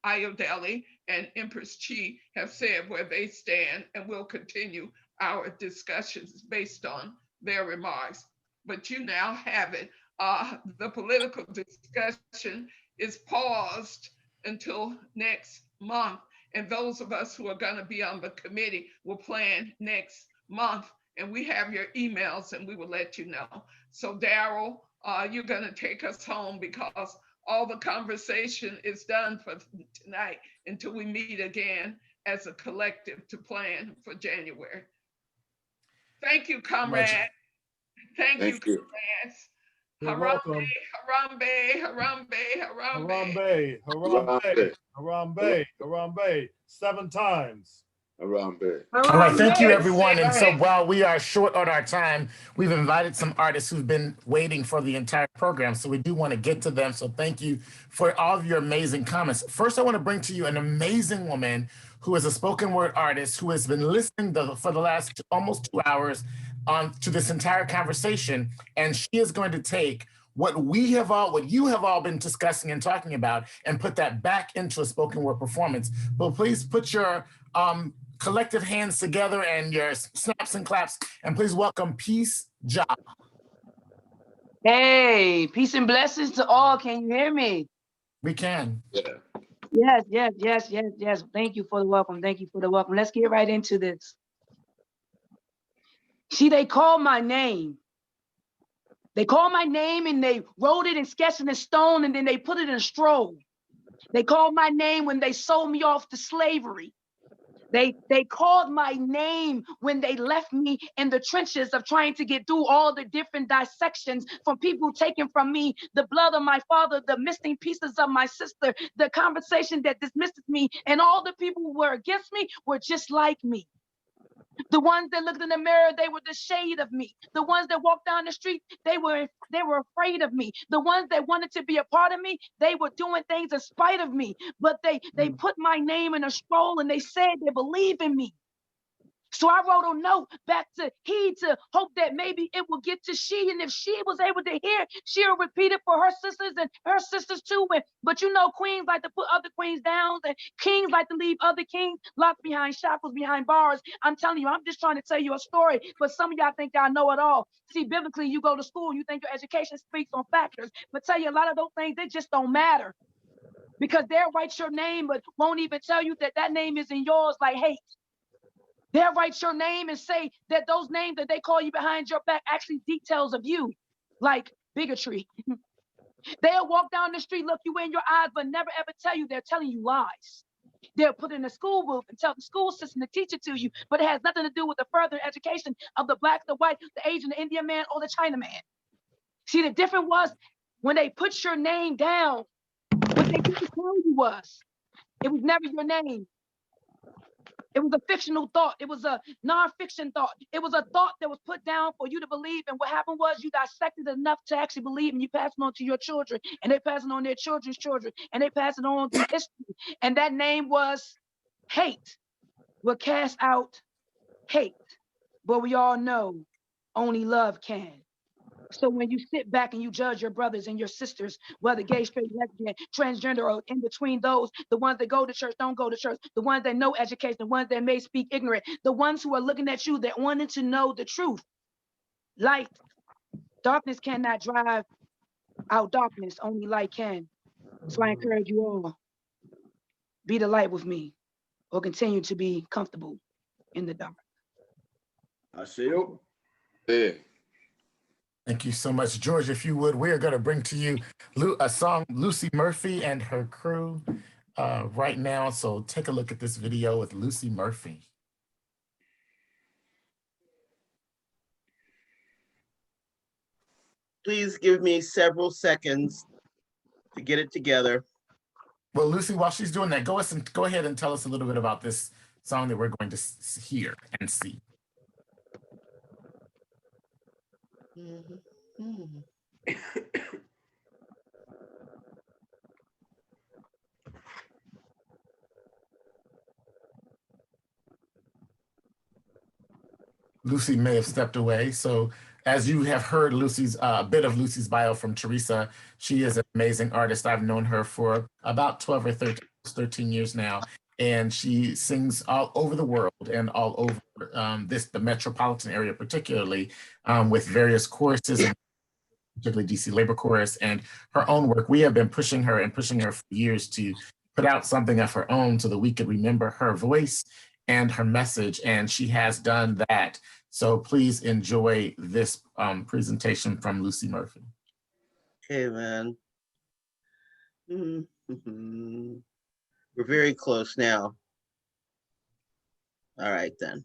Ayodele, and Empress Chi have said where they stand, and we'll continue our discussions based on their remarks. But you now have it. The political discussion is paused until next month. And those of us who are going to be on the committee will plan next month. And we have your emails and we will let you know. So Darryl, you're going to take us home because all the conversation is done for tonight until we meet again as a collective to plan for January. Thank you, comrade. Thank you, comrades. Harambe, Harambe, Harambe, Harambe. Harambe, Harambe, Harambe, 7 times. Harambe. All right, thank you, everyone. And so while we are short on our time, we've invited some artists who've been waiting for the entire program. So we do want to get to them. So thank you for all of your amazing comments. First, I want to bring to you an amazing woman who is a spoken word artist who has been listening for the last almost 2 hours to this entire conversation. And she is going to take what you have all been discussing and talking about and put that back into a spoken word performance. But please put your collective hands together and your snaps and claps, and please welcome Peace Ja. Hey, peace and blessings to all. Can you hear me? We can. Yeah. Yes. Thank you for the welcome. Thank you for the welcome. Let's get right into this. See, they called my name. They called my name and they wrote it and sketched it in stone and then they put it in a strobe. They called my name when they sold me off to slavery. They called my name when they left me in the trenches of trying to get through all the different dissections from people taking from me the blood of my father, the missing pieces of my sister, the conversation that dismisses me, and all the people who were against me were just like me. The ones that looked in the mirror, they were the shade of me. The ones that walked down the street, they were afraid of me. The ones that wanted to be a part of me, they were doing things in spite of me. But they put my name in a scroll and they said they believe in me. So I wrote a note back to he to hope that maybe it will get to she. And if she was able to hear, she'll repeat it for her sisters and her sisters too. But you know, queens like to put other queens down and kings like to leave other kings locked behind shackles, behind bars. I'm telling you, I'm just trying to tell you a story. But some of y'all think y'all know it all. See, biblically, you go to school, you think your education speaks on factors. But tell you a lot of those things, they just don't matter. Because they'll write your name, but won't even tell you that that name isn't yours, like hate. They'll write your name and say that those names that they call you behind your back actually details of you, like bigotry. They'll walk down the street, look you in your eyes, but never ever tell you they're telling you lies. They'll put in a school booth and tell the school system to teach it to you, but it has nothing to do with the further education of the Black, the white, the Asian, the Indian man, or the China man. See, the difference was when they put your name down, what they didn't tell you was, it was never your name. It was a fictional thought. It was a non-fiction thought. It was a thought that was put down for you to believe. And what happened was you dissected enough to actually believe, and you passed it on to your children, and they passed it on their children's children, and they passed it on through history. And that name was hate. Will cast out hate. But we all know only love can. So when you sit back and you judge your brothers and your sisters, whether gay, straight, lesbian, transgender, or in between those, the ones that go to church, don't go to church, the ones that know education, the ones that may speak ignorant, the ones who are looking at you that wanted to know the truth. Light, darkness cannot drive out darkness, only light can. So I encourage you all, be the light with me or continue to be comfortable in the dark. I see you. Yeah. Thank you so much, George. If you would, we're going to bring to you a song, Lucy Murphy and her crew right now. So take a look at this video with Lucy Murphy. Please give me several seconds to get it together. Well, Lucy, while she's doing that, go ahead and tell us a little bit about this song that we're going to hear and see. Lucy may have stepped away. So as you have heard Lucy's a bit of Lucy's bio from Teresa, she is an amazing artist. I've known her for about 12 or 13 years now. And she sings all over the world and all over the metropolitan area, particularly with various choruses, and particularly DC Labor Chorus and her own work. We have been pushing her for years to put out something of her own so that we could remember her voice and her message, and she has done that. So please enjoy this presentation from Lucy Murphy. Okay, man. We're very close now. All right, then.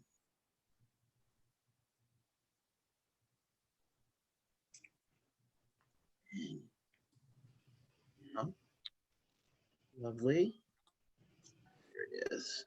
Lovely. Here it is.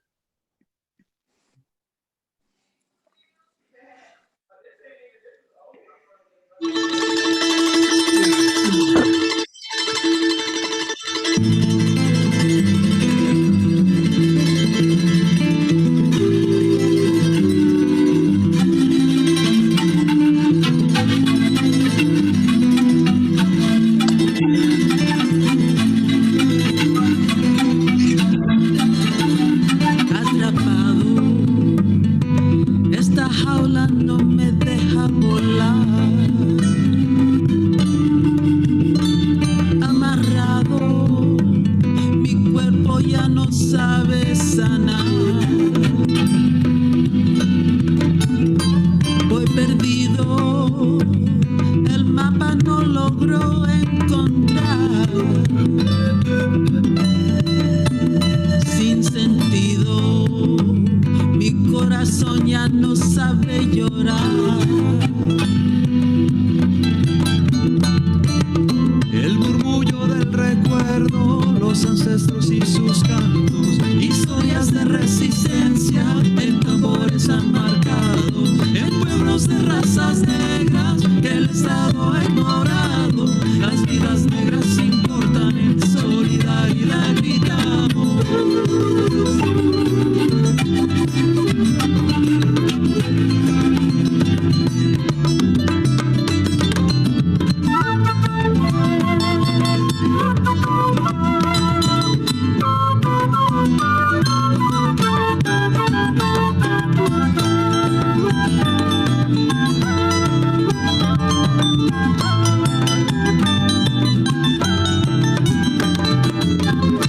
Los ancestros y sus cantos, historias de resistencia en tambores han marcado.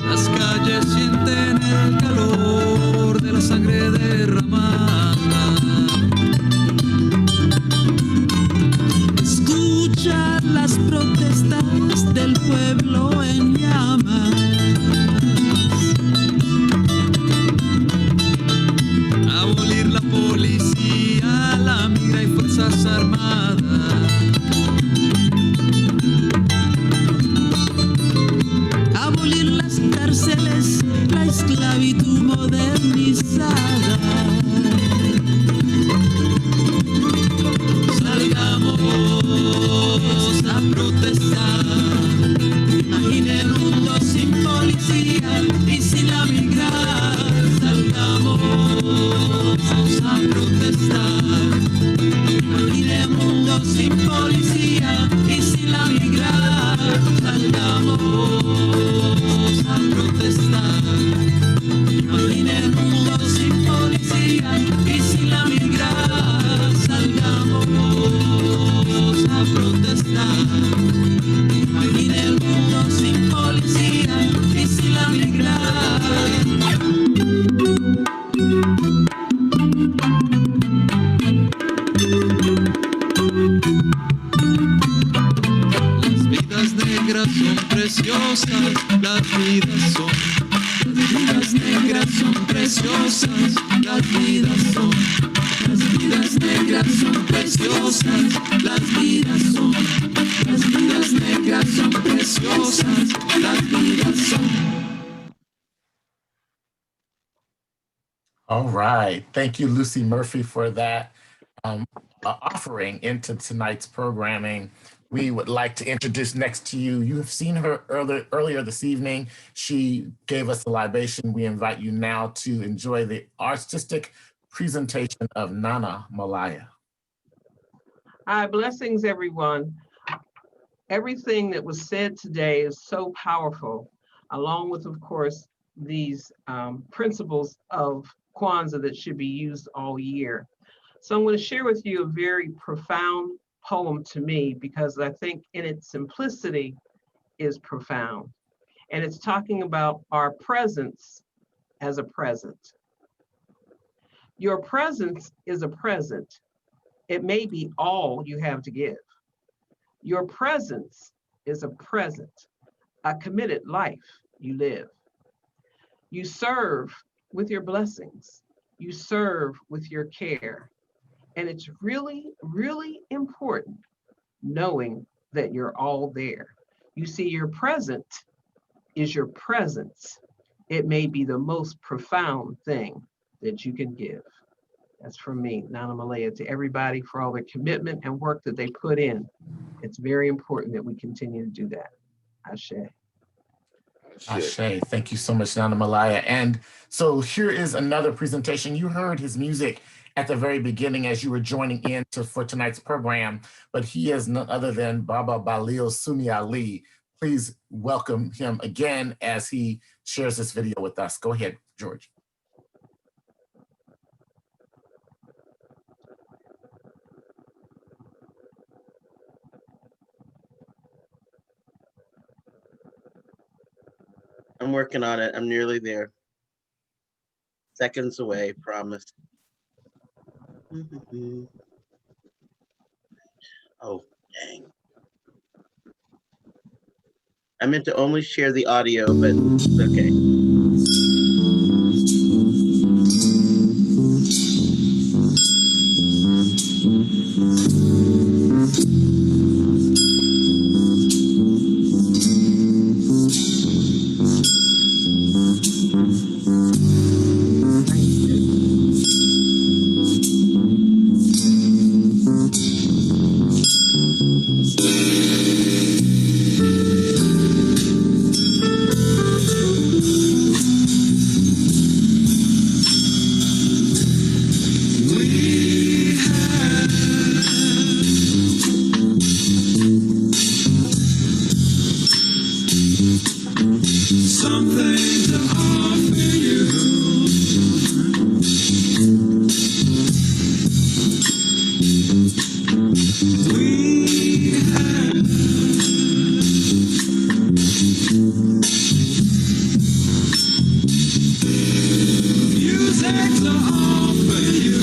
Las calles sienten el calor de la sangre derramada. Escuchan las protestas del pueblo en llamas. Abolir la policía, la migra y fuerzas armadas. Abolir las cárceles, la esclavitud modernizada. Salgamos a protestar. Imaginen un mundo sin policía y sin la migra. Salgamos a protestar. Imaginen un mundo sin policía y sin la migra. Salgamos a protestar. Imaginen un mundo sin policía y sin la migra. Salgamos a protestar. Imaginen el mundo sin policía y sin la migra. Las vidas negras son preciosas, las vidas negras son preciosas, las vidas negras son preciosas, las vidas negras son preciosas, las vidas son. All right. Thank you, Lucy Murphy, for that offering into tonight's programming. We would like to introduce next to you. You have seen her earlier this evening. She gave us a libation. We invite you now to enjoy the artistic presentation of Nana Malaya. Hi, blessings, everyone. Everything that was said today is so powerful, along with, of course, these principles of Kwanzaa that should be used all year. So I'm going to share with you a very profound poem to me, because I think in its simplicity is profound. And it's talking about our presence as a present. Your presence is a present. It may be all you have to give. Your presence is a present, a committed life you live. You serve with your blessings. You serve with your care. And it's really, really important knowing that you're all there. You see, your present is your presence. It may be the most profound thing that you can give. That's from me, Nana Malaya, to everybody for all the commitment and work that they put in. It's very important that we continue to do that. Ashe. Ashe. Thank you so much, Nana Malaya. And so here is another presentation. You heard his music at the very beginning as you were joining in for tonight's program, but he is none other than Baba Balil Suni Ali. Please welcome him again as he shares this video with us. Go ahead, George. I'm working on it. I'm nearly there. Seconds away, promise. Oh, dang. I meant to only share the audio, but it's okay. something to offer you. We have music to offer you.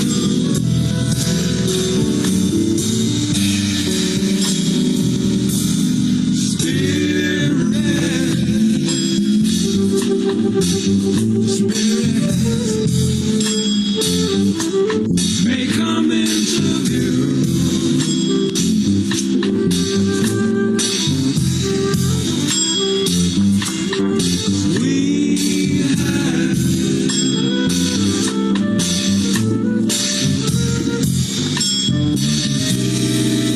May come into view. We have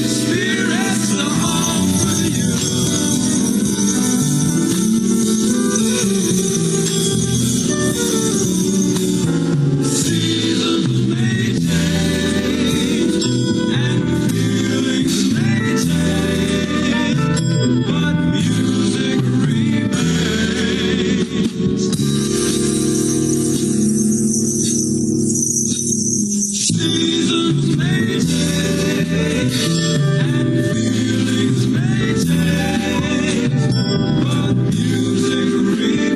spirits to offer you. Seasons may change and feelings may change, but music remains. Seasons may change and feelings may change, but music remains.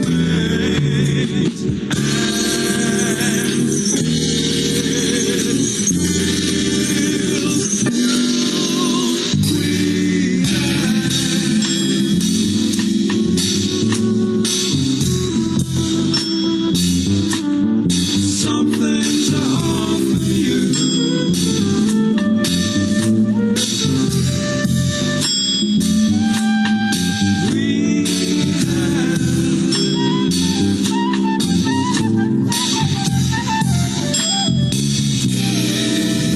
Something to offer you. We have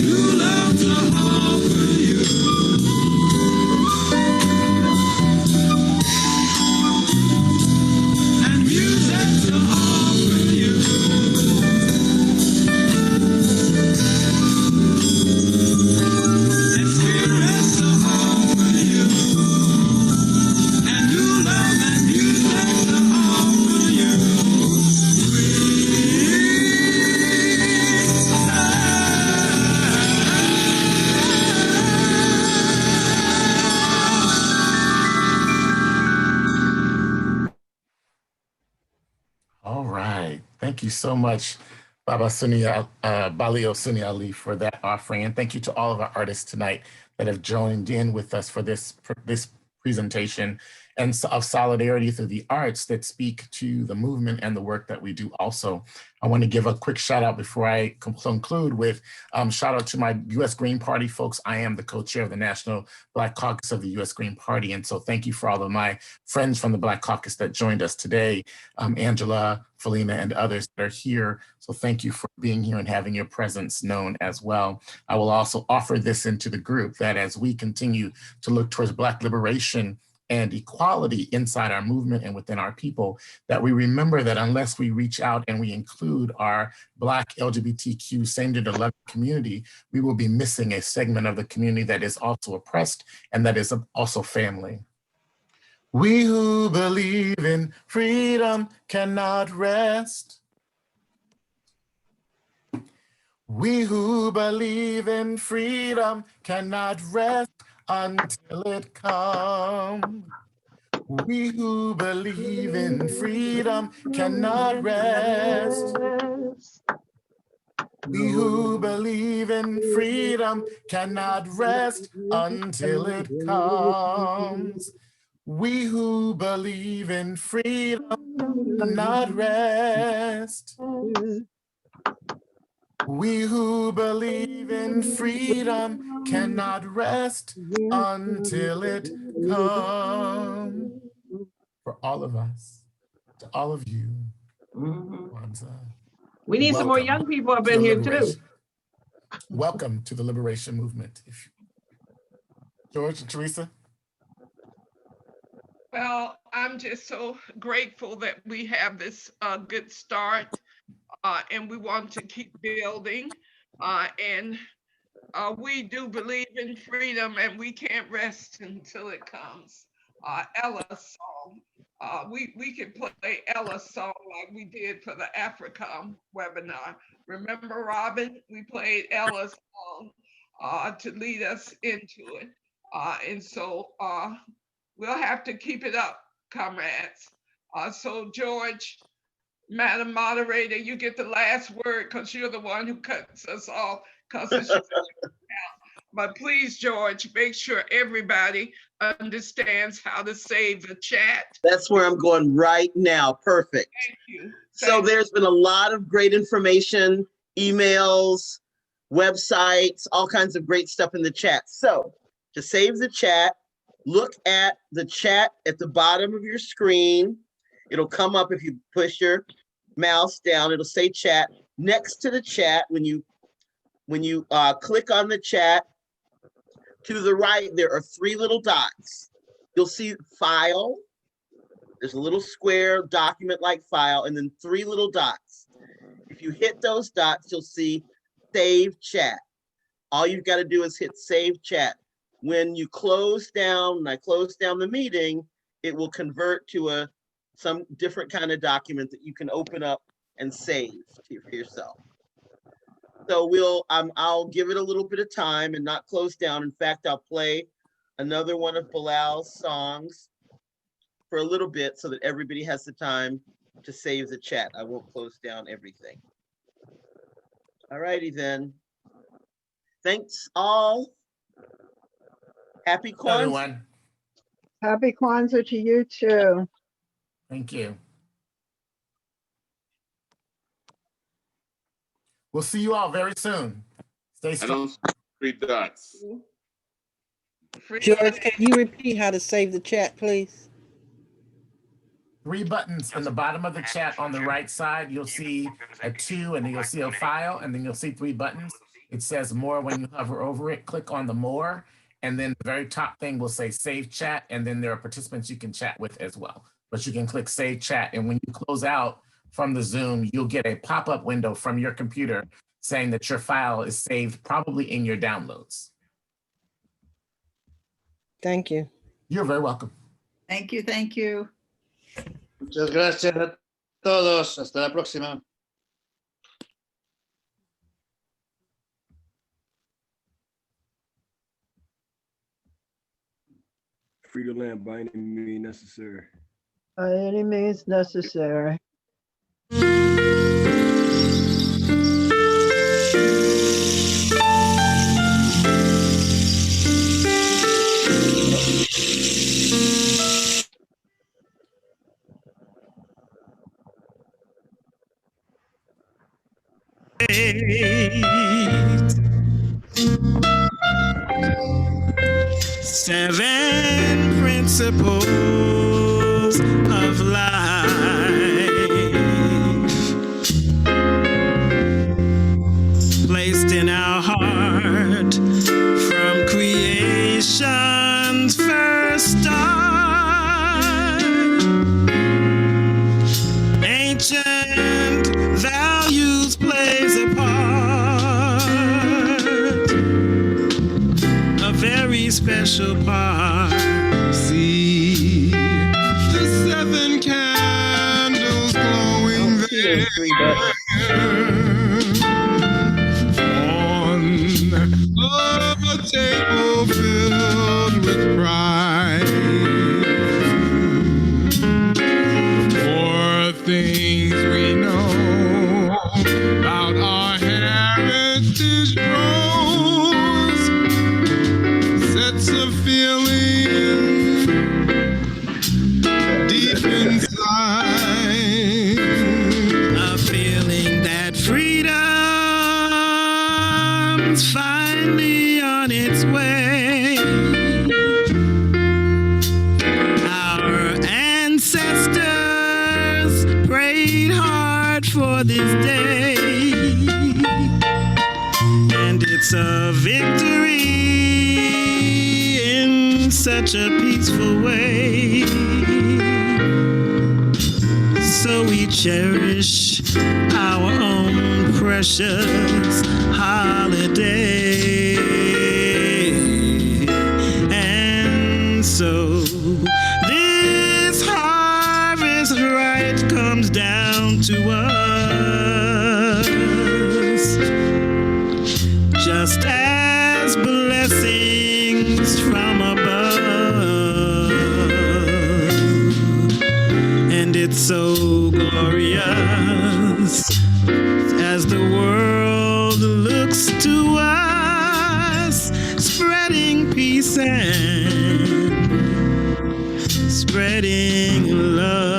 new love to offer you. And music to offer you. And spirits to offer you. And new love and music to offer you. All right. Thank you so much, Balio Suni Ali, for that offering. And thank you to all of our artists tonight that have joined in with us for this presentation and of solidarity through the arts that speak to the movement and the work that we do also. I want to give a quick shout out before I conclude with shout out to my U.S. Green Party folks. I am the co-chair of the National Black Caucus of the U.S. Green Party. And so thank you for all of my friends from the Black Caucus that joined us today, Angela, Felina, and others that are here. So thank you for being here and having your presence known as well. I will also offer this into the group that as we continue to look towards Black liberation and equality inside our movement and within our people, that we remember that unless we reach out and we include our Black LGBTQ same-gender loving community, we will be missing a segment of the community that is also oppressed and that is also family. We who believe in freedom cannot rest. We who believe in freedom cannot rest until it comes. We who believe in freedom cannot rest. We who believe in freedom cannot rest until it comes. We who believe in freedom cannot rest. We who believe in freedom cannot rest until it comes. For all of us, to all of you, Kwanzaa. We need some more young people up in here too. Welcome to the liberation movement. George and Teresa. Well, I'm just so grateful that we have this good start and we want to keep building. And we do believe in freedom and we can't rest until it comes. Ella's song. we could play Ella's song like we did for the AFRICOM webinar. Remember, Robin? We played Ella's song to lead us into it. And so we'll have to keep it up, comrades. So George, Madam Moderator, you get the last word because you're the one who cuts us off because it's your But please, George, make sure everybody understands how to save the chat. That's where I'm going right now. Perfect. Thank you. So there's been a lot of great information, emails, websites, all kinds of great stuff in the chat. So to save the chat, look at the chat at the bottom of your screen. It'll come up if you push your mouse down. It'll say chat. Next to the chat, when you click on the chat, to the right, there are 3 little dots. You'll see file. There's a little square document-like file, and then 3 little dots. If you hit those dots, you'll see save chat. All you've got to do is hit save chat. When you close down, I close down the meeting, it will convert to some different kind of document that you can open up and save for yourself. So I'll give it a little bit of time and not close down. In fact, I'll play another one of Bilal's songs for a little bit so that everybody has the time to save the chat. I won't close down everything. All righty then. Thanks all. Happy Kwanzaa. Everyone. Happy Kwanzaa to you too. Thank you. We'll see you all very soon. Stay strong. I don't see 3 dots. George, can you repeat how to save the chat, please? 3 buttons in the bottom of the chat on the right side. You'll see a 2, and then you'll see a file, and then you'll see 3 buttons. It says more when you hover over it. Click on the more, and then the very top thing will say save chat, and then there are participants you can chat with as well. But you can click save chat, and when you close out from the Zoom, you'll get a pop-up window from your computer saying that your file is saved probably in your downloads. Thank you. You're very welcome. Thank you, thank you. Muchas gracias a todos. Hasta la próxima. Free the land by any means necessary. By any means necessary. Seven principles of life placed in our heart from creation's first start. Ancient values plays a part, a very special part. See the 7 candles glowing there on a table filled with pride for things we know about our heritage grows, sets a feeling deep inside, a feeling that freedom's finally on its way. Our ancestors prayed hard for this day, and it's a victory in such a peaceful way. So we cherish our own precious holiday. And so this heart it comes down to us, just as blessings from above, and it's so glorious as the world looks to us, spreading peace and spreading love.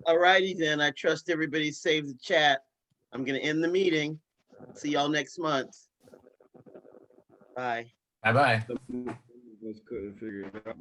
All righty then. I trust everybody saved the chat. I'm going to end the meeting. See y'all next month. Bye. Bye-bye. Couldn't figure it out.